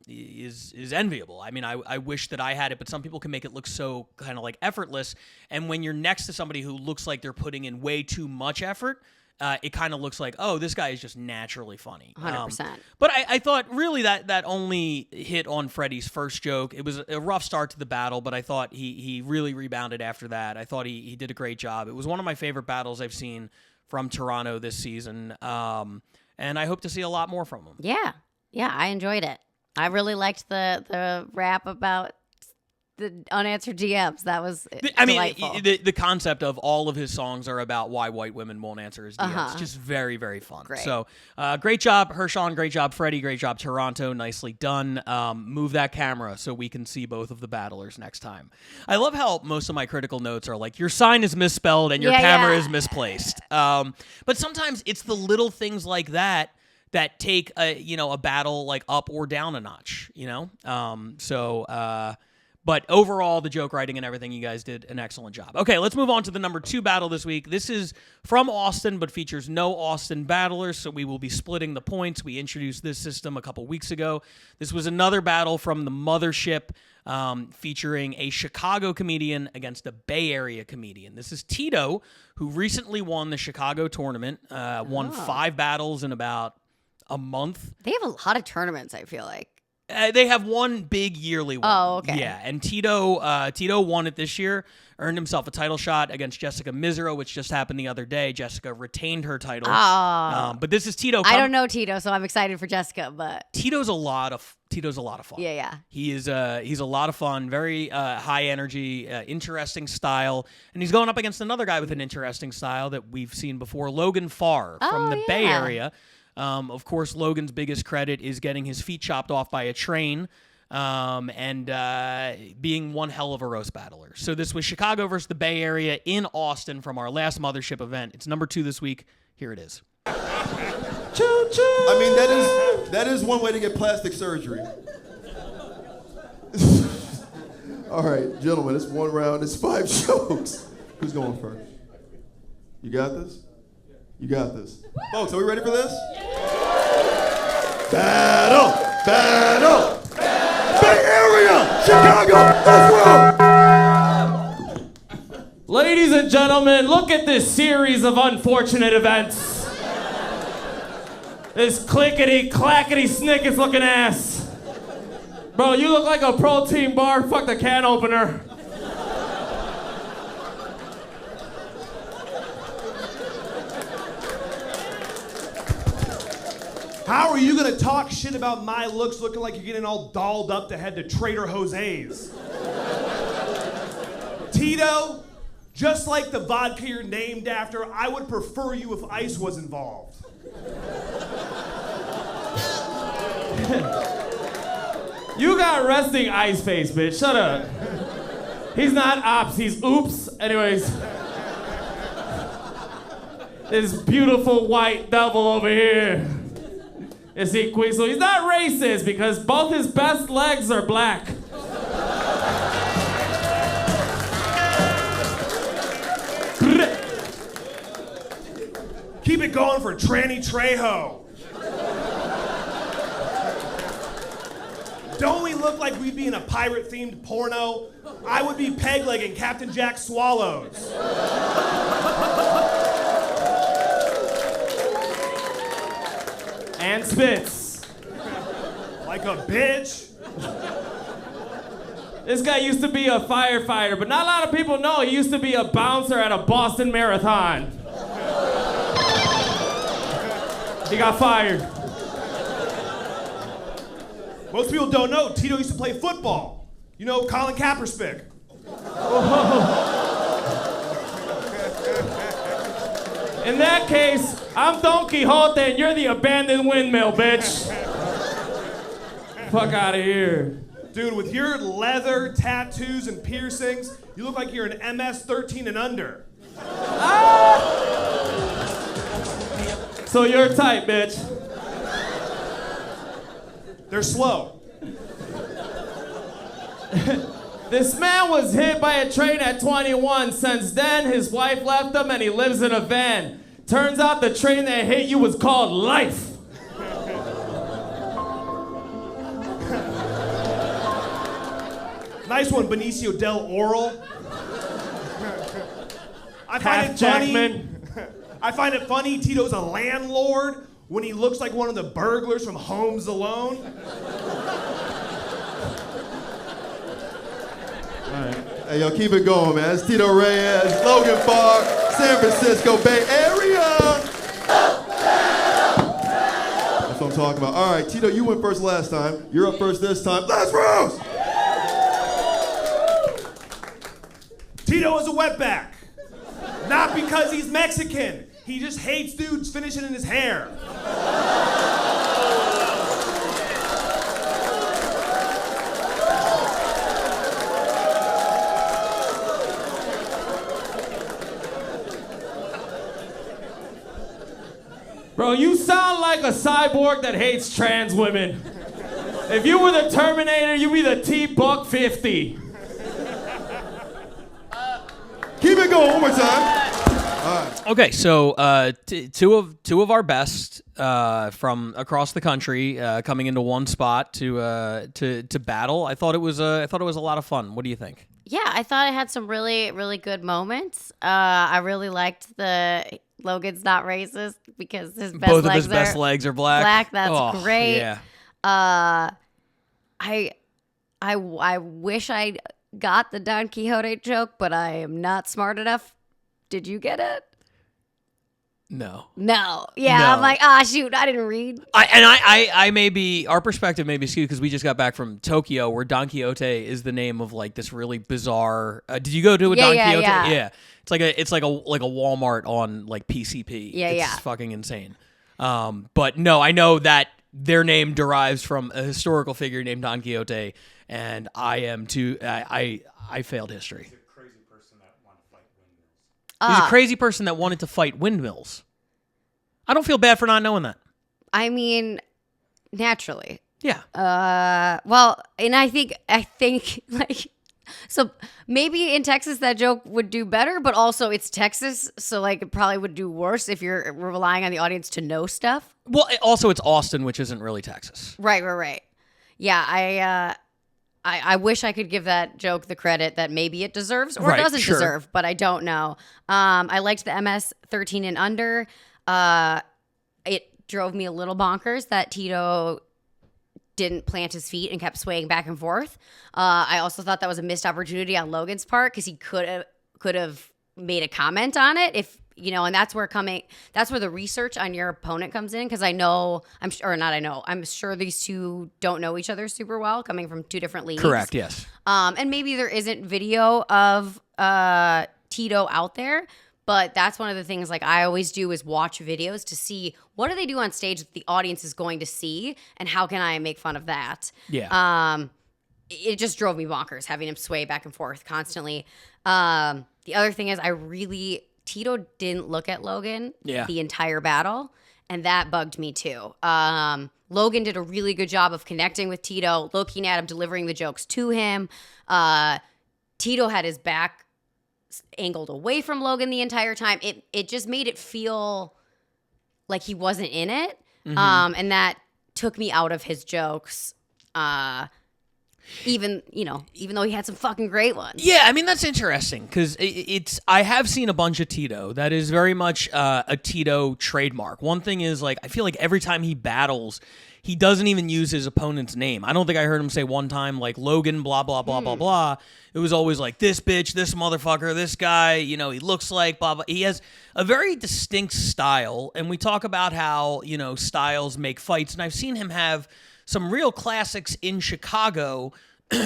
is enviable. I wish that I had it, but some people can make it look so kind of effortless. And when you're next to somebody who looks like they're putting in way too much effort, it kind of looks like, oh, this guy is just naturally funny. 100%. But I thought really that only hit on Freddie's first joke. It was a rough start to the battle, but I thought he really rebounded after that. I thought he did a great job. It was one of my favorite battles I've seen from Toronto this season, and I hope to see a lot more from him. Yeah, I enjoyed it. I really liked the rap about the unanswered DMs. That was delightful. The concept of all of his songs are about why white women won't answer his DMs. Just very, very fun. Great. So, great job, Hershon. Great job, Freddie. Great job, Toronto. Nicely done. Move that camera so we can see both of the battlers next time. I love how most of my critical notes are like, your sign is misspelled and your camera is misplaced. But sometimes it's the little things like that take a battle like up or down a notch. But overall, the joke writing and everything, you guys did an excellent job. Okay, let's move on to the number 2 battle this week. This is from Austin, but features no Austin battlers, so we will be splitting the points. We introduced this system a couple weeks ago. This was another battle from the Mothership, featuring a Chicago comedian against a Bay Area comedian. This is Tito, who recently won the Chicago tournament, won 5 battles in about a month. They have a lot of tournaments, I feel like. They have one big yearly one. Oh, okay. Yeah, and Tito won it this year, earned himself a title shot against Jessica Misero, which just happened the other day. Jessica retained her title. But this is Tito. I don't know Tito, so I'm excited for Jessica. But Tito's a lot of fun. Yeah. He's a lot of fun, very high energy, interesting style, and he's going up against another guy with an interesting style that we've seen before, Logan Farr from the Bay Area. Of course, Logan's biggest credit is getting his feet chopped off by a train and being one hell of a roast battler. So this was Chicago versus the Bay Area in Austin from our last Mothership event. It's number 2 this week. Here it is. Choo-choo. I mean, that is one way to get plastic surgery. All right, gentlemen, it's one round. It's 5 jokes. Who's going first? You got this? You got this. Folks, are we ready for this? Battle! Bay Area! Chicago! Let's go! Ladies and gentlemen, look at this series of unfortunate events. This clickety-clackety snickets looking ass. Bro, you look like a protein bar. Fuck the can opener. How are you gonna talk shit about my looks looking like you're getting all dolled up to head to Trader Jose's? Tito, just like the vodka you're named after, I would prefer you if ice was involved. You got resting ice face, bitch. Shut up. He's not ops, he's oops. Anyways. This beautiful white devil over here. Is he queen? So he's not racist because both his best legs are black. Keep it going for Tranny Trejo. Don't we look like we'd be in a pirate-themed porno? I would be peg-legging Captain Jack Swallows. And spits. Like a bitch. This guy used to be a firefighter, but not a lot of people know he used to be a bouncer at a Boston Marathon. He got fired. Most people don't know Tito used to play football. You know, Colin Kaepernick. In that case, I'm Don Quixote and you're the abandoned windmill, bitch. Fuck out of here. Dude, with your leather, tattoos, and piercings, you look like you're an MS 13 and under. So you're tight, bitch. They're slow. This man was hit by a train at 21. Since then, his wife left him and he lives in a van. Turns out the train that hit you was called life. Nice one, Benicio del Oro. I find Half it funny. Jackman. I find it funny Tito's a landlord when he looks like one of the burglars from Homes Alone. All right. Hey, yo, keep it going, man. It's Tito Reyes, Logan Park, San Francisco Bay Area. That's what I'm talking about. All right, Tito, you went first last time. You're up first this time. Let's roast! Tito is a wetback. Not because he's Mexican. He just hates dudes finishing in his hair. Bro, you sound like a cyborg that hates trans women. If you were the Terminator, you'd be the T-Buck 50. Keep it going one more time. All right. Okay, so two of our best from across the country coming into one spot to battle. I thought it was a lot of fun. What do you think? Yeah, I thought it had some really, really good moments. I really liked the Logan's not racist because his best Both legs of his best legs are black. That's great. Yeah. I wish I got the Don Quixote joke, but I am not smart enough. Did you get it? No. Yeah, No. I'm like, shoot, I didn't read. I may be, our perspective may be skewed because we just got back from Tokyo where Don Quixote is the name of like this really bizarre. Did you go to a Don Quixote? Yeah. It's like a Walmart on like PCP. It's fucking insane. But no, I know that their name derives from a historical figure named Don Quixote, and I failed history. He's a crazy person that wanted to fight windmills. I don't feel bad for not knowing that. I mean, naturally. Yeah. Well, and I think like, so maybe in Texas that joke would do better, but also it's Texas, so like it probably would do worse if you're relying on the audience to know stuff. Well, also it's Austin, which isn't really Texas. Right. Yeah, I wish I could give that joke the credit that maybe it deserves or doesn't deserve, but I don't know. I liked the MS 13 and under. It drove me a little bonkers that Tito didn't plant his feet and kept swaying back and forth. I also thought that was a missed opportunity on Logan's part because he could have made a comment on it if, and that's where the research on your opponent comes in because I'm sure these two don't know each other super well coming from two different leagues. Correct, yes. And maybe there isn't video of Tito out there, but that's one of the things like I always do is watch videos to see what do they do on stage that the audience is going to see and how can I make fun of that. Yeah. It just drove me bonkers having him sway back and forth constantly. The other thing is Tito didn't look at Logan the entire battle, and that bugged me too. Logan did a really good job of connecting with Tito, looking at him, delivering the jokes to him. Tito had his back angled away from Logan the entire time. It just made it feel like he wasn't in it, and that took me out of his jokes. Even though he had some fucking great ones. Yeah, I mean, that's interesting because I have seen a bunch of Tito. That is very much a Tito trademark. One thing is, like, I feel like every time he battles, he doesn't even use his opponent's name. I don't think I heard him say one time, like, Logan, blah, blah, blah, blah, blah. It was always like, this bitch, this motherfucker, this guy, he looks like, blah, blah. He has a very distinct style, and we talk about how, styles make fights, and I've seen him have some real classics in Chicago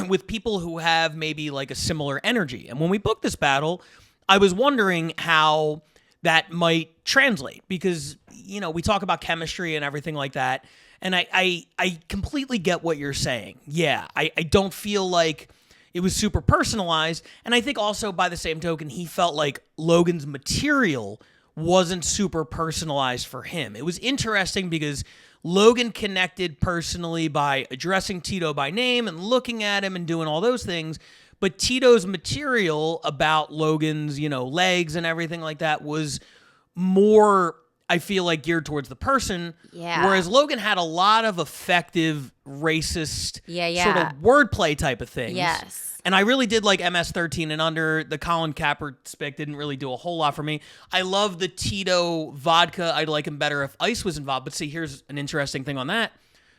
with people who have maybe like a similar energy. And when we booked this battle, I was wondering how that might translate because, we talk about chemistry and everything like that. And I completely get what you're saying. Yeah, I don't feel like it was super personalized. And I think also by the same token, he felt like Logan's material wasn't super personalized for him. It was interesting because Logan connected personally by addressing Tito by name and looking at him and doing all those things. But Tito's material about Logan's, legs and everything like that was more, I feel like, geared towards the person. Yeah. Whereas Logan had a lot of effective racist Yeah. sort of wordplay type of things. Yes. And I really did like MS 13 and under. The Colin Kaepernick spec didn't really do a whole lot for me. I love the Tito vodka. I'd like him better if ice was involved. But see, here's an interesting thing on that.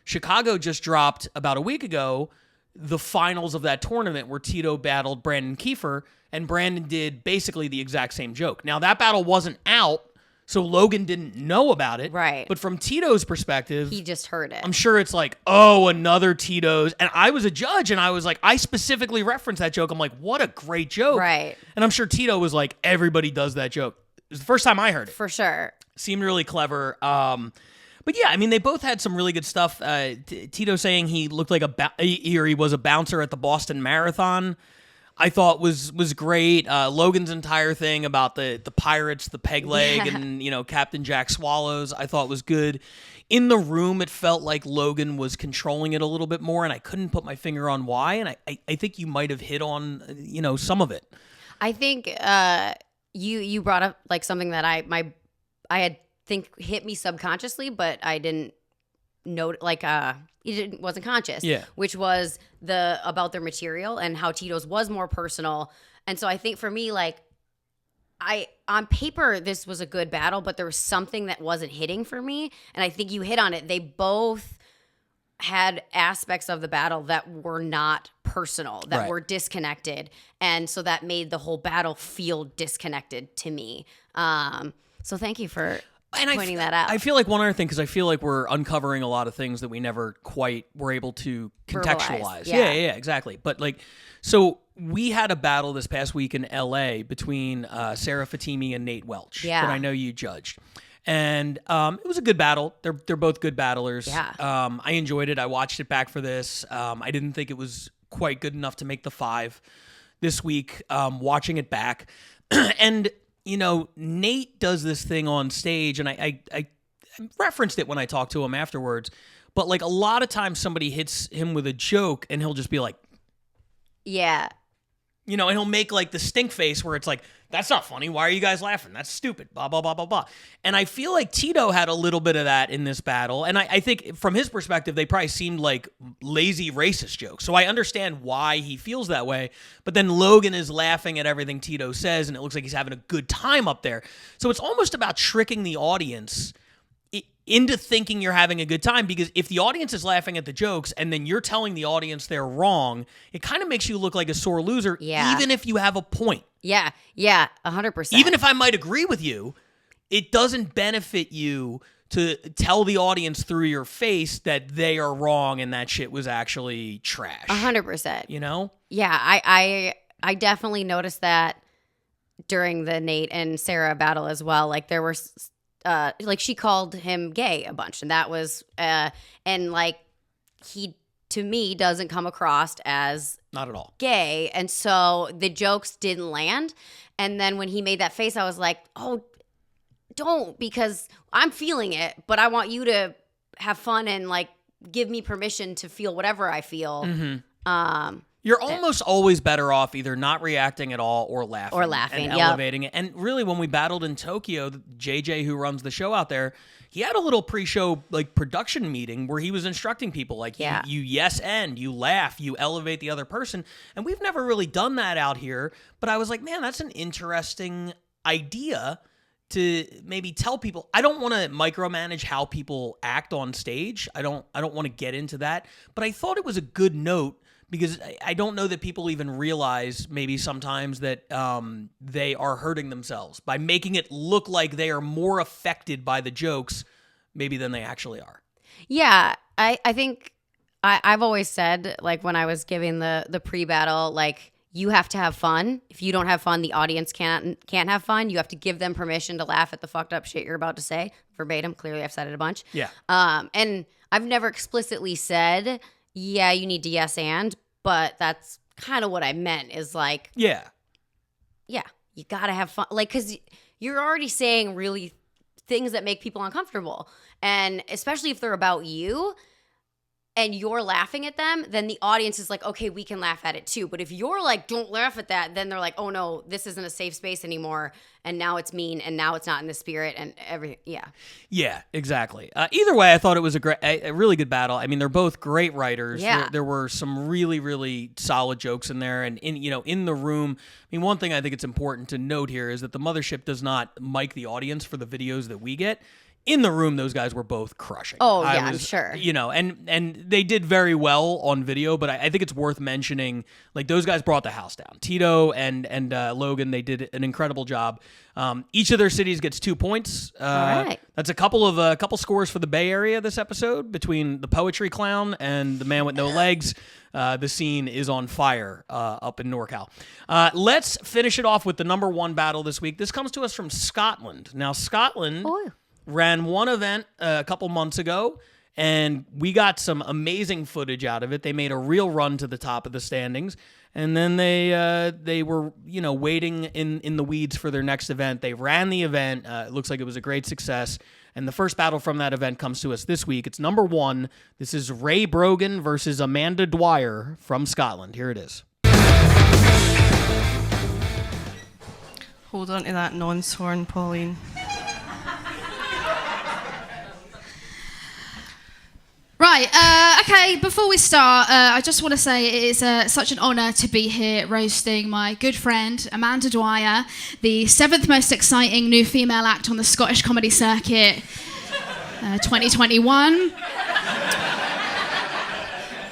Chicago just dropped about a week ago the finals of that tournament where Tito battled Brandon Kiefer, and Brandon did basically the exact same joke. Now, that battle wasn't out, so Logan didn't know about it. Right. But from Tito's perspective, he just heard it. I'm sure it's like, oh, another Tito's. And I was a judge, and I was like, I specifically referenced that joke. I'm like, what a great joke. Right. And I'm sure Tito was like, everybody does that joke. It was the first time I heard it. For sure. Seemed really clever. But yeah, I mean, they both had some really good stuff. Tito saying he looked like he was a bouncer at the Boston Marathon, I thought was great. Logan's entire thing about the pirates, the peg leg, and Captain Jack Swallows, I thought was good. In the room, it felt like Logan was controlling it a little bit more, and I couldn't put my finger on why. And I think you might have hit on some of it. I think you brought up like something that I had think hit me subconsciously, but I didn't know, like it wasn't conscious. Yeah. Which was about their material and how Tito's was more personal. And so I think for me, like on paper this was a good battle, but there was something that wasn't hitting for me, and I think you hit on it. They both had aspects of the battle that were not personal, that were disconnected, and so that made the whole battle feel disconnected to me. So thank you for pointing that out. I feel like one other thing, because I feel like we're uncovering a lot of things that we never quite were able to contextualize. Yeah, exactly. But so we had a battle this past week in LA between Sarah Fatimi and Nate Welch that I know you judged. And it was a good battle. They're both good battlers. Yeah. I enjoyed it. I watched it back for this. I didn't think it was quite good enough to make the 5 this week, watching it back. And Nate does this thing on stage, and I referenced it when I talked to him afterwards, but like a lot of times somebody hits him with a joke and he'll just be like, yeah. And he'll make like the stink face where it's like, that's not funny. Why are you guys laughing? That's stupid. Blah, blah, blah, blah, blah. And I feel like Tito had a little bit of that in this battle. And I think from his perspective, they probably seemed like lazy racist jokes. So I understand why he feels that way. But then Logan is laughing at everything Tito says, and it looks like he's having a good time up there. So it's almost about tricking the audience into thinking you're having a good time, because if the audience is laughing at the jokes and then you're telling the audience they're wrong, it kind of makes you look like a sore loser, even if you have a point. Yeah, 100%. Even if I might agree with you, it doesn't benefit you to tell the audience through your face that they are wrong and that shit was actually trash. 100%. Yeah, I definitely noticed that during the Nate and Sarah battle as well. Like there were like she called him gay a bunch, and that was and like he to me doesn't come across as not at all gay, and so the jokes didn't land. And then when he made that face, I was like, oh, don't, because I'm feeling it, but I want you to have fun and like give me permission to feel whatever I feel. Mm-hmm. You're almost always better off either not reacting at all or laughing. And elevating it. And really, when we battled in Tokyo, JJ, who runs the show out there, he had a little pre-show like production meeting where he was instructing people like, you yes and, you laugh, you elevate the other person. And we've never really done that out here. But I was like, man, that's an interesting idea to maybe tell people. I don't want to micromanage how people act on stage. I don't want to get into that. But I thought it was a good note, because I don't know that people even realize maybe sometimes that they are hurting themselves by making it look like they are more affected by the jokes maybe than they actually are. Yeah, I think I've always said, like when I was giving the pre-battle, like you have to have fun. If you don't have fun, the audience can't have fun. You have to give them permission to laugh at the fucked up shit you're about to say. Verbatim, clearly I've said it a bunch. Yeah. And I've never explicitly said, yeah, you need to yes and, but that's kind of what I meant is like, yeah, you gotta have fun. Like, cause you're already saying really things that make people uncomfortable. And especially if they're about you, and you're laughing at them, then the audience is like, okay, we can laugh at it too. But if you're like, don't laugh at that, then they're like, oh no, this isn't a safe space anymore. And now it's mean, and now it's not in the spirit, and everything. Yeah. Yeah, exactly. Either way, I thought it was a really good battle. I mean, they're both great writers. Yeah. There were some really, really solid jokes in there, and in the room. I mean, one thing I think it's important to note here is that the Mothership does not mic the audience for the videos that we get. In the room, those guys were both crushing. Oh, yeah, I'm sure. And they did very well on video, but I think it's worth mentioning, like, those guys brought the house down. Tito and Logan, they did an incredible job. Each of their cities gets 2 points. All right. That's a couple scores for the Bay Area this episode between the Poetry Clown and the Man with No Legs. The scene is on fire up in NorCal. Let's finish it off with the number one battle this week. This comes to us from Scotland. Now, Scotland ran one event a couple months ago, and we got some amazing footage out of it. They made a real run to the top of the standings, and then they were waiting in the weeds for their next event. They ran the event. It looks like it was a great success. And the first battle from that event comes to us this week. It's number one. This is Ray Brogan versus Amanda Dwyer from Scotland. Here it is. Hold on to that nonce horn, Pauline. Right, okay, before we start, I just want to say it is such an honour to be here roasting my good friend Amanda Dwyer, the 7th most exciting new female act on the Scottish comedy circuit, 2021. Amanda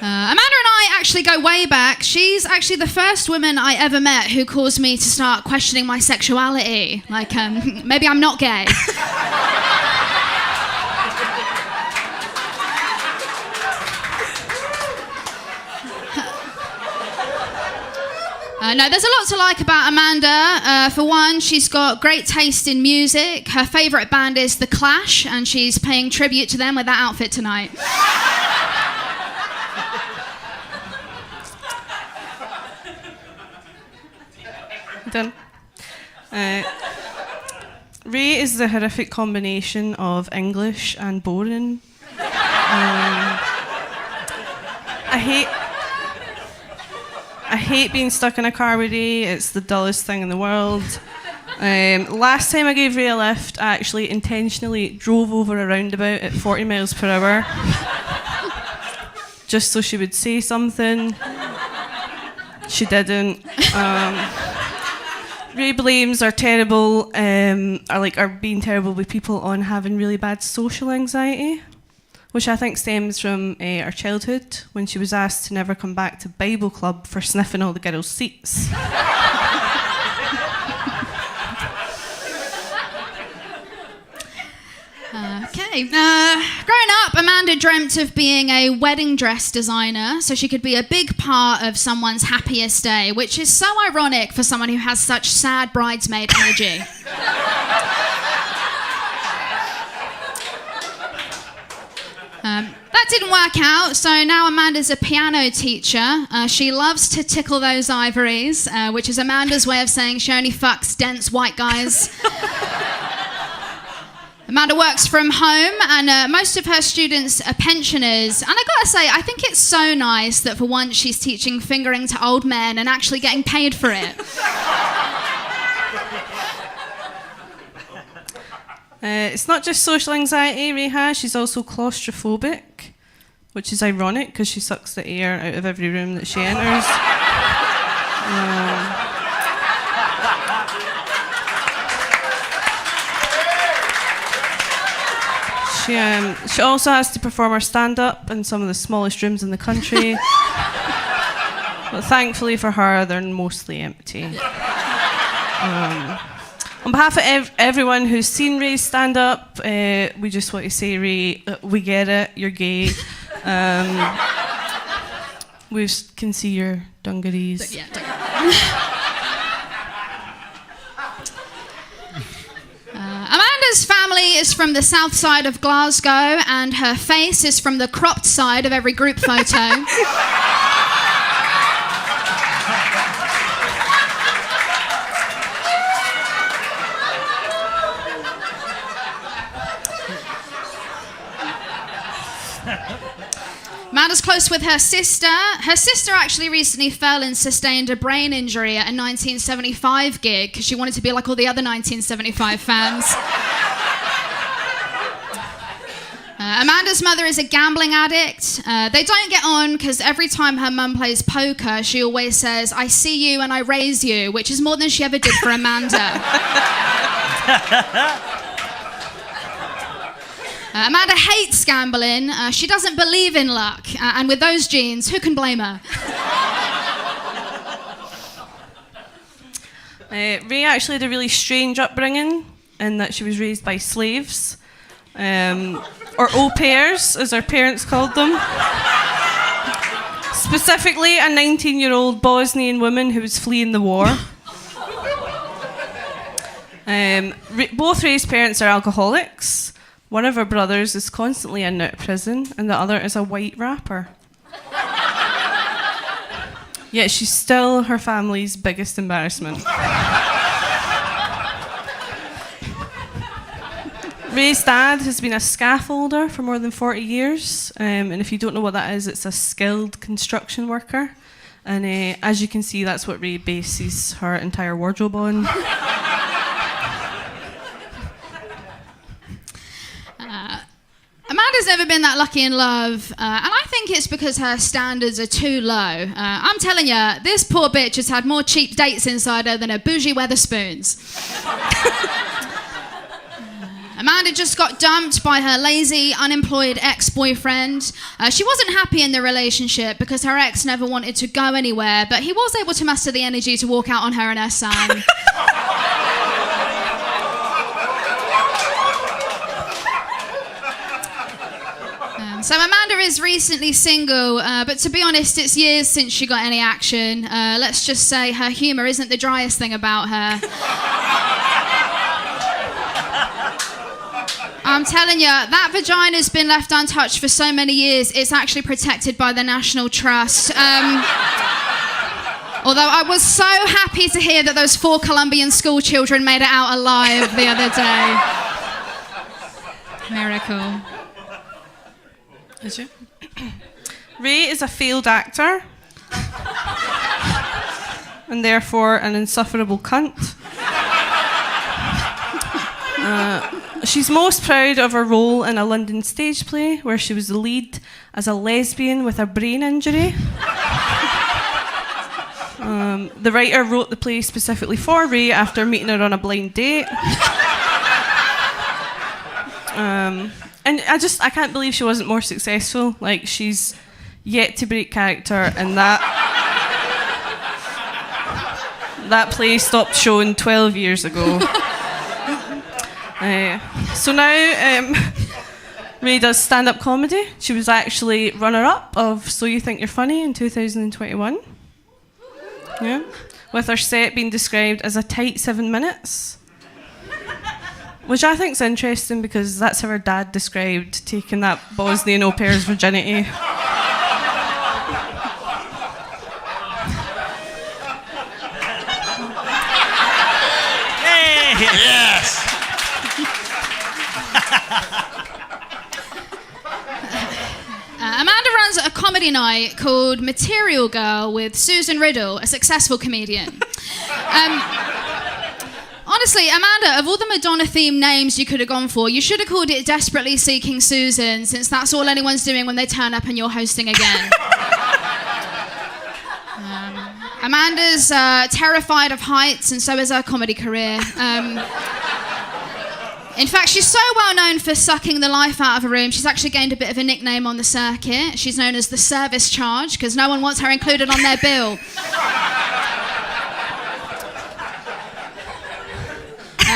and I actually go way back. She's actually the first woman I ever met who caused me to start questioning my sexuality. Like, maybe I'm not gay. No, there's a lot to like about Amanda. For one, she's got great taste in music. Her favourite band is The Clash, and she's paying tribute to them with that outfit tonight. Done. Ray is the horrific combination of English and boring. I hate being stuck in a car with Ray. It's the dullest thing in the world. Last time I gave Ray a lift, I actually intentionally drove over a roundabout at 40 miles per hour just so she would say something. She didn't. Ray blames our being terrible with people on having really bad social anxiety, which I think stems from our childhood when she was asked to never come back to Bible club for sniffing all the girls' seats. Okay. Growing up, Amanda dreamt of being a wedding dress designer so she could be a big part of someone's happiest day, which is so ironic for someone who has such sad bridesmaid energy. That didn't work out, so now Amanda's a piano teacher. She loves to tickle those ivories, which is Amanda's way of saying she only fucks dense white guys. Amanda works from home, and most of her students are pensioners. And I gotta say, I think it's so nice that for once she's teaching fingering to old men and actually getting paid for it. It's not just social anxiety Ray has, she's also claustrophobic, which is ironic because she sucks the air out of every room that she enters. She also has to perform her stand-up in some of the smallest rooms in the country. But thankfully for her, they're mostly empty. On behalf of everyone who's seen Ray stand up, we just want to say, Ray, we get it, you're gay. We can see your dungarees. Yeah, Amanda's family is from the south side of Glasgow, and her face is from the cropped side of every group photo. Amanda's close with her sister. Her sister actually recently fell and sustained a brain injury at a 1975 gig because she wanted to be like all the other 1975 fans. Amanda's mother is a gambling addict. They don't get on because every time her mum plays poker, she always says, "I see you and I raise you," which is more than she ever did for Amanda. Amanda hates gambling. She doesn't believe in luck. And with those genes, who can blame her? Ray actually had a really strange upbringing in that she was raised by slaves. Or au pairs, as her parents called them. Specifically, a 19-year-old Bosnian woman who was fleeing the war. Both Ray's parents are alcoholics. One of her brothers is constantly in and out of prison, and the other is a white rapper. Yet she's still her family's biggest embarrassment. Ray's dad has been a scaffolder for more than 40 years, and if you don't know what that is, it's a skilled construction worker. And as you can see, that's what Ray bases her entire wardrobe on. Amanda's never been that lucky in love, and I think it's because her standards are too low. I'm telling you, this poor bitch has had more cheap dates inside her than a bougie Weatherspoons. Amanda just got dumped by her lazy, unemployed ex-boyfriend. She wasn't happy in the relationship because her ex never wanted to go anywhere, but he was able to muster the energy to walk out on her and her son. So Amanda is recently single, but to be honest, it's years since she got any action. Let's just say her humour isn't the driest thing about her. I'm telling you, that vagina's been left untouched for so many years, it's actually protected by the National Trust. Although I was so happy to hear that those 4 Colombian school children made it out alive the other day. Miracle. Is it? Ray is a failed actor and therefore an insufferable cunt. She's most proud of her role in a London stage play where she was the lead as a lesbian with a brain injury. The writer wrote the play specifically for Ray after meeting her on a blind date. And I can't believe she wasn't more successful. Like, she's yet to break character, and that play stopped showing 12 years ago. So now Ray does stand-up comedy. She was actually runner-up of So You Think You're Funny in 2021. Yeah, with her set being described as a tight 7 minutes. Which I think's interesting because that's how her dad described taking that Bosnian au pair's virginity. Yes! Amanda runs a comedy night called Material Girl with Susan Riddle, a successful comedian. Honestly, Amanda, of all the Madonna-themed names you could have gone for, you should have called it Desperately Seeking Susan, since that's all anyone's doing when they turn up and you're hosting again. Amanda's terrified of heights, and so is her comedy career. In fact, she's so well known for sucking the life out of a room, she's actually gained a bit of a nickname on the circuit. She's known as the service charge, because no one wants her included on their bill.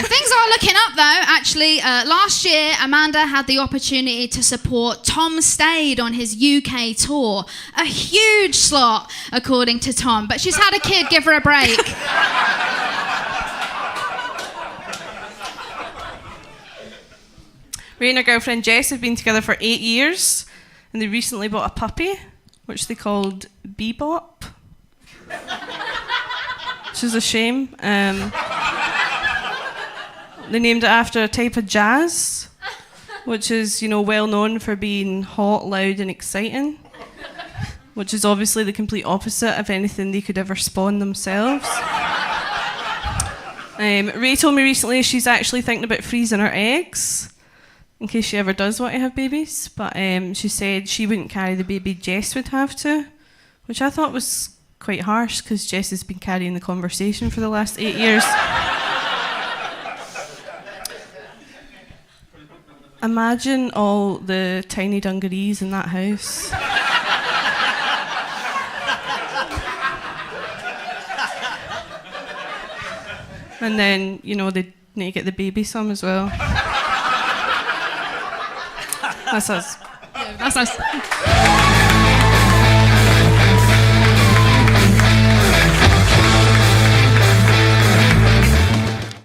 Things are looking up, though, actually. Last year, Amanda had the opportunity to support Tom Stade on his UK tour. A huge slot, according to Tom. But she's had a kid, give her a break. Ray and her girlfriend Jess have been together for 8 years, and they recently bought a puppy, which they called Bebop. Which is a shame. They named it after a type of jazz, which is, well known for being hot, loud, and exciting. which is obviously the complete opposite of anything they could ever spawn themselves. Ray told me recently she's actually thinking about freezing her eggs in case she ever does want to have babies, but she said she wouldn't carry the baby, Jess would have to, which I thought was quite harsh because Jess has been carrying the conversation for the last 8 years. Imagine all the tiny dungarees in that house. And then, you know, they need to get the baby some as well. That's us. Yeah, that's us.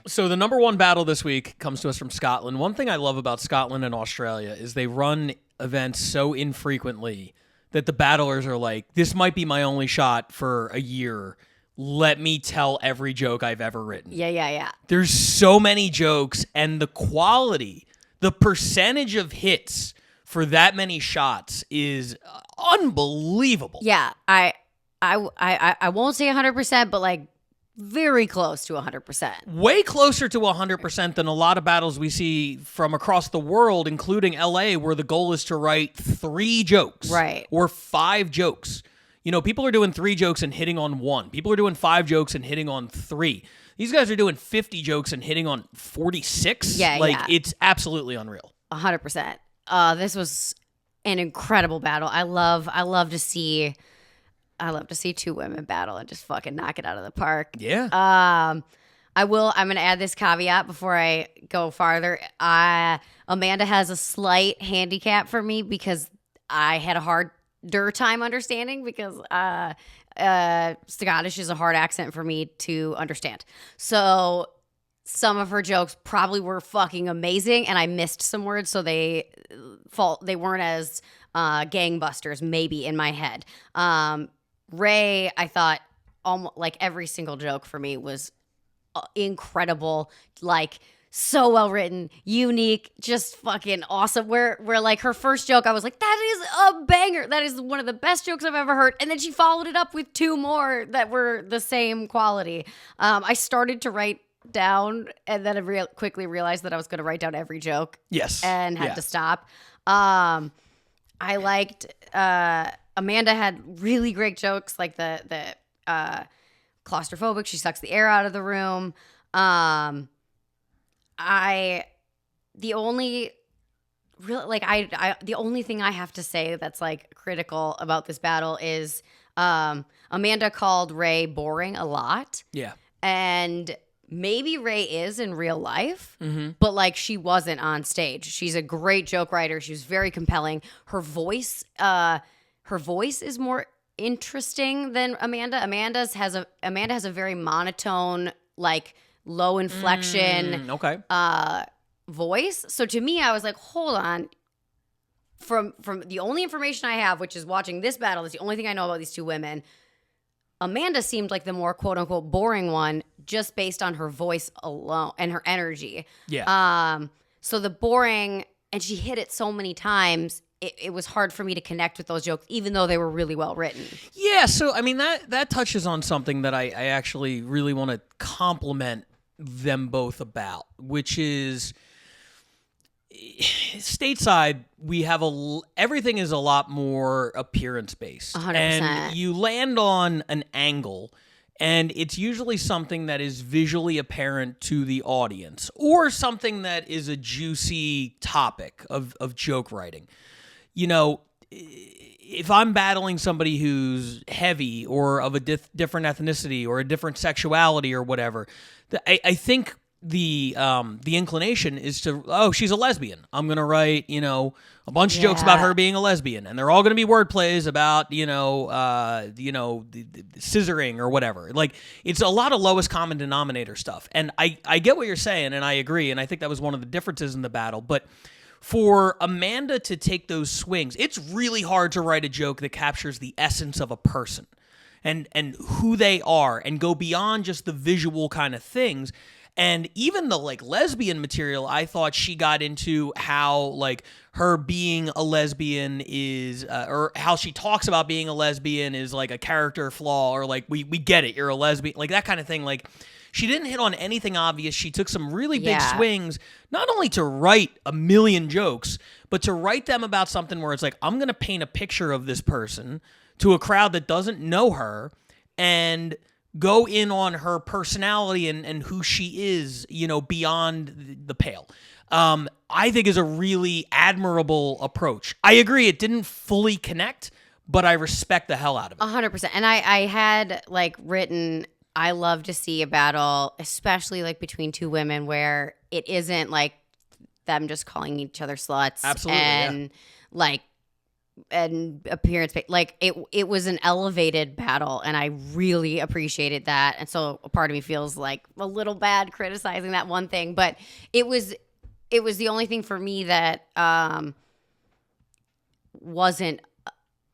So the number one battle this week comes to us from Scotland. One thing I love about Scotland and Australia is they run events so infrequently that the battlers are like, this might be my only shot for a year. Let me tell every joke I've ever written. Yeah. There's so many jokes, and the quality, the percentage of hits for that many shots is unbelievable. Yeah, I won't say 100%, but like very close to 100%. Way closer to 100% than a lot of battles we see from across the world, including LA, where the goal is to write 3 jokes. Right. Or 5 jokes. You know, people are doing 3 jokes and hitting on 1. People are doing 5 jokes and hitting on 3. These guys are doing 50 jokes and hitting on 46. Yeah. It's absolutely unreal. 100%. This was an incredible battle. I love to see 2 women battle and just fucking knock it out of the park. Yeah. I'm going to add this caveat before I go farther. Amanda has a slight handicap for me because I had a harder time understanding because Scottish is a hard accent for me to understand. So some of her jokes probably were fucking amazing, and I missed some words, so they weren't as gangbusters maybe in my head. Ray, I thought almost like every single joke for me was incredible, like so well written, unique, just fucking awesome. Where like her first joke, I was like, that is a banger. That is one of the best jokes I've ever heard. And then she followed it up with 2 more that were the same quality. I started to write down, and then I quickly realized that I was going to write down every joke. Yes. And had to stop. I liked Amanda had really great jokes, like the claustrophobic. She sucks the air out of the room. The only thing I have to say that's like critical about this battle is Amanda called Ray boring a lot. Yeah. And maybe Ray is in real life, but like she wasn't on stage. She's a great joke writer. She was very compelling. Her voice is more interesting than Amanda. Amanda has a very monotone, like low inflection voice. So to me, I was like, hold on. From the only information I have, which is watching this battle, that's the only thing I know about these 2 women. Amanda seemed like the more quote unquote boring one just based on her voice alone and her energy. Yeah. So the boring, and she hit it so many times, it was hard for me to connect with those jokes, even though they were really well written. Yeah, so I mean that touches on something that I actually really want to compliment them both about, which is stateside we have everything is a lot more appearance based. 100%. And you land on an angle, and it's usually something that is visually apparent to the audience, or something that is a juicy topic of joke writing. You know, if I'm battling somebody who's heavy or of a different ethnicity or a different sexuality or whatever, I think the inclination is to, she's a lesbian. I'm going to write, a bunch of jokes about her being a lesbian, and they're all going to be word plays about, the scissoring or whatever. Like, it's a lot of lowest common denominator stuff. And I get what you're saying, and I agree, and I think that was one of the differences in the battle. But for Amanda to take those swings, it's really hard to write a joke that captures the essence of a person and who they are and go beyond just the visual kind of things. And even the like lesbian material, I thought she got into how like her being a lesbian is, or how she talks about being a lesbian is like a character flaw, or like we get it, you're a lesbian, like that kind of thing. Like she didn't hit on anything obvious. She took some really big swings, not only to write a million jokes, but to write them about something where it's like, I'm going to paint a picture of this person to a crowd that doesn't know her and go in on her personality and who she is, you know, beyond the pale. I think is a really admirable approach. I agree it didn't fully connect, but I respect the hell out of it. 100%. And I had like written, I love to see a battle, especially like between two women where it isn't like them just calling each other sluts. Absolutely, and like and appearance, like it was an elevated battle, and I really appreciated that. And so a part of me feels like a little bad criticizing that one thing, but it was the only thing for me that wasn't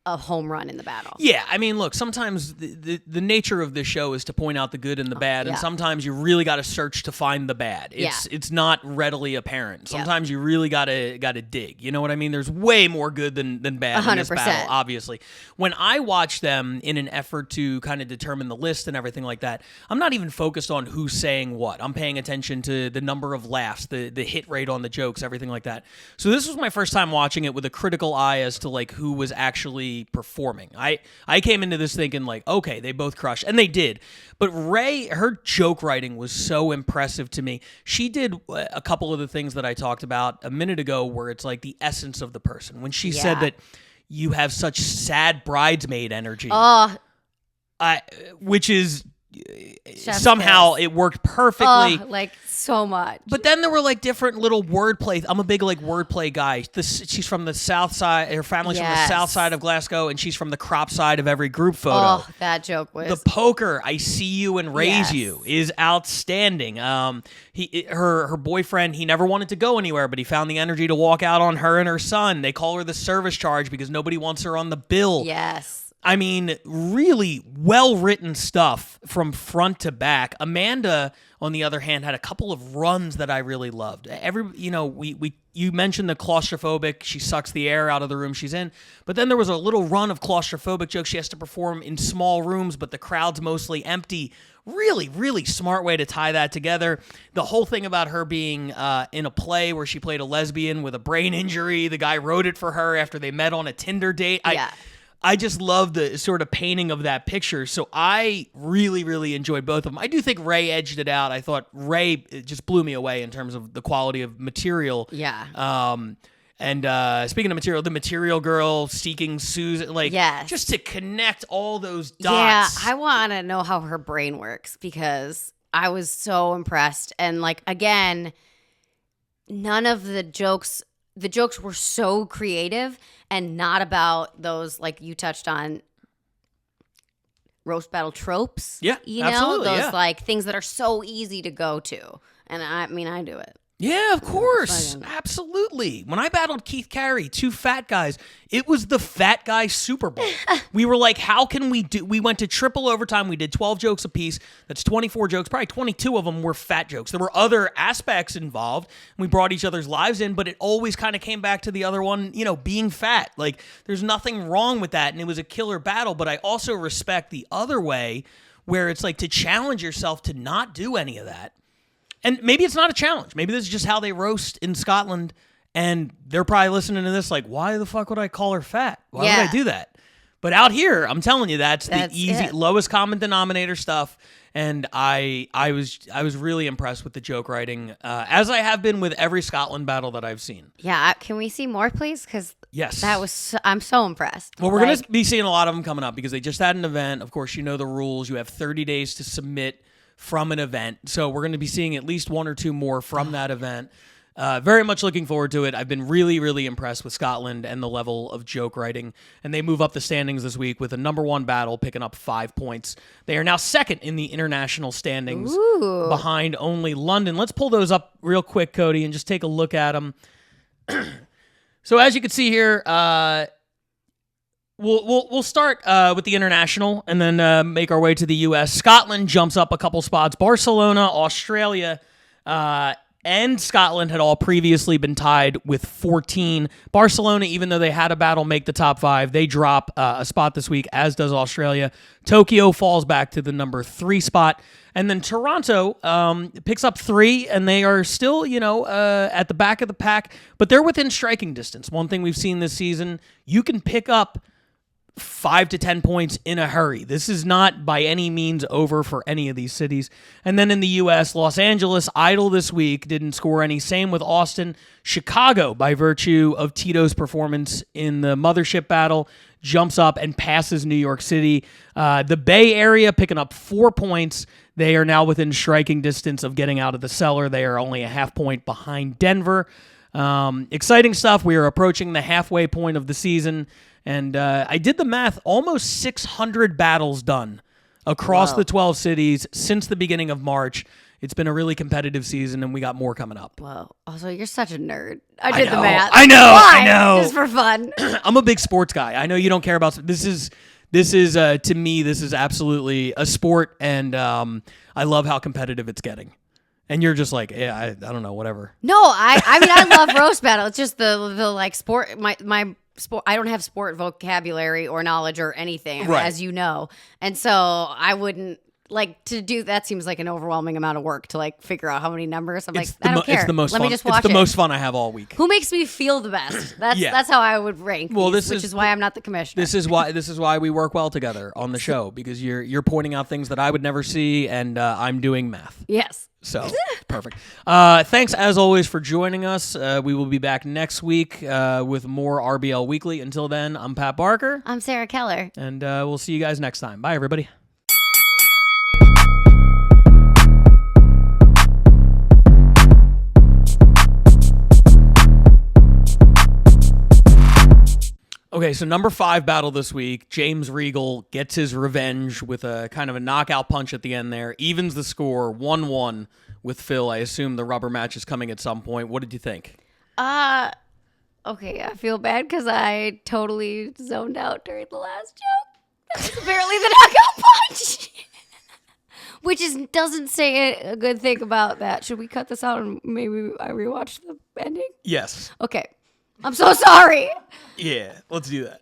a home run in the battle. Yeah, I mean, look, sometimes the nature of this show is to point out the good and the bad, and sometimes you really got to search to find the bad. It's not readily apparent. Sometimes you really got to dig. You know what I mean? There's way more good than bad 100%. In this battle, obviously. When I watch them in an effort to kind of determine the list and everything like that, I'm not even focused on who's saying what. I'm paying attention to the number of laughs, the hit rate on the jokes, everything like that. So this was my first time watching it with a critical eye as to like who was actually performing. I came into this thinking like, okay, they both crushed, and they did. But Ray, her joke writing was so impressive to me. She did a couple of the things that I talked about a minute ago, where it's like the essence of the person. When she said that you have such sad bridesmaid energy, which is somehow it worked perfectly. Like so much. But then there were like different little wordplay. I'm a big like wordplay guy. She's from the south side. Her family's from the south side of Glasgow, and she's from the crop side of every group photo. Oh, that joke was the poker. I see you and raise you is outstanding. Her boyfriend. He never wanted to go anywhere, but he found the energy to walk out on her and her son. They call her the service charge because nobody wants her on the bill. Yes. I mean, really well-written stuff from front to back. Amanda, on the other hand, had a couple of runs that I really loved. You mentioned the claustrophobic, she sucks the air out of the room she's in, but then there was a little run of claustrophobic jokes. She has to perform in small rooms, but the crowd's mostly empty. Really, really smart way to tie that together. The whole thing about her being in a play where she played a lesbian with a brain injury. The guy wrote it for her after they met on a Tinder date. I just love the sort of painting of that picture. So I really, really enjoyed both of them. I do think Ray edged it out. I thought Ray just blew me away in terms of the quality of material. Yeah. And speaking of material, the Material Girl, Seeking Susan, just to connect all those dots. Yeah, I want to know how her brain works because I was so impressed. And like, again, none of the jokes were so creative and not about those, like you touched on, roast battle tropes. Yeah, you absolutely, know, those like things that are so easy to go to. And I mean, I do it. Yeah, of course. Absolutely. When I battled Keith Carey, two fat guys, it was the fat guy Super Bowl. We were like, how can we do? We went to triple overtime. We did 12 jokes apiece. That's 24 jokes. Probably 22 of them were fat jokes. There were other aspects involved. We brought each other's lives in, but it always kind of came back to the other one, being fat. Like, there's nothing wrong with that, and it was a killer battle, but I also respect the other way where it's like to challenge yourself to not do any of that. And maybe it's not a challenge. Maybe this is just how they roast in Scotland, and they're probably listening to this like, why the fuck would I call her fat? Why would I do that? But out here, I'm telling you, that's the easy, lowest common denominator stuff. And I was really impressed with the joke writing, as I have been with every Scotland battle that I've seen. Yeah, can we see more, please? Because yes, I'm so impressed. Well, we're going to be seeing a lot of them coming up because they just had an event. Of course, you know the rules. You have 30 days to submit from an event. So we're going to be seeing at least one or two more from that event. Very much looking forward to it. I've been really, really impressed with Scotland and the level of joke writing. And they move up the standings this week with a number 1 battle picking up 5 points. They are now second in the international standings behind only London. Let's pull those up real quick, Cody, and just take a look at them. So as you can see here, We'll start with the international and then make our way to the U.S. Scotland jumps up a couple spots. Barcelona, Australia, and Scotland had all previously been tied with 14. Barcelona, even though they had a battle make the top 5, they drop a spot this week, as does Australia. Tokyo falls back to the number 3 spot. And then Toronto picks up 3, and they are still, at the back of the pack, but they're within striking distance. One thing we've seen this season, you can pick up 5 to 10 points in a hurry. This is not by any means over for any of these cities. And then in the U.S., Los Angeles, idle this week, didn't score any. Same with Austin. Chicago, by virtue of Tito's performance in the Mothership battle, jumps up and passes New York City. The Bay Area picking up 4 points. They are now within striking distance of getting out of the cellar. They are only a half point behind Denver. Exciting stuff. We are approaching the halfway point of the season. And I did the math, almost 600 battles done across the 12 cities since the beginning of March. It's been a really competitive season, and we got more coming up. Whoa. Also, you're such a nerd. I did the math. I know. Why? I know. Just for fun. I'm a big sports guy. I know you don't care about this. Is to me, this is absolutely a sport, and I love how competitive it's getting. And you're just like, yeah, I don't know, whatever. No, I mean, I love roast battle. It's just the like sport. My sport. I don't have sport vocabulary or knowledge or anything, right, as you know, and so I wouldn't like to do that. Seems like an overwhelming amount of work to like figure out how many numbers. I'm like, I don't care. It's the most Let fun. me just watch it's the most fun I have all week. Who makes me feel the best? That's how I would rank. Well, which is why I'm not the commissioner. This is why we work well together on the show, because you're pointing out things that I would never see, and I'm doing math. Yes. So, perfect. Thanks, as always, for joining us. We will be back next week with more RBL Weekly. Until then, I'm Pat Barker. I'm Sarah Keller. And we'll see you guys next time. Bye, everybody. Okay, so number 5 battle this week, James Regal gets his revenge with a kind of a knockout punch at the end there, evens the score 1-1 with Phil. I assume the rubber match is coming at some point. What did you think? Okay, I feel bad because I totally zoned out during the last joke. That was apparently the knockout punch. Which doesn't say a good thing about that. Should we cut this out and maybe I rewatch the ending? Yes. Okay. I'm so sorry. Yeah, let's do that.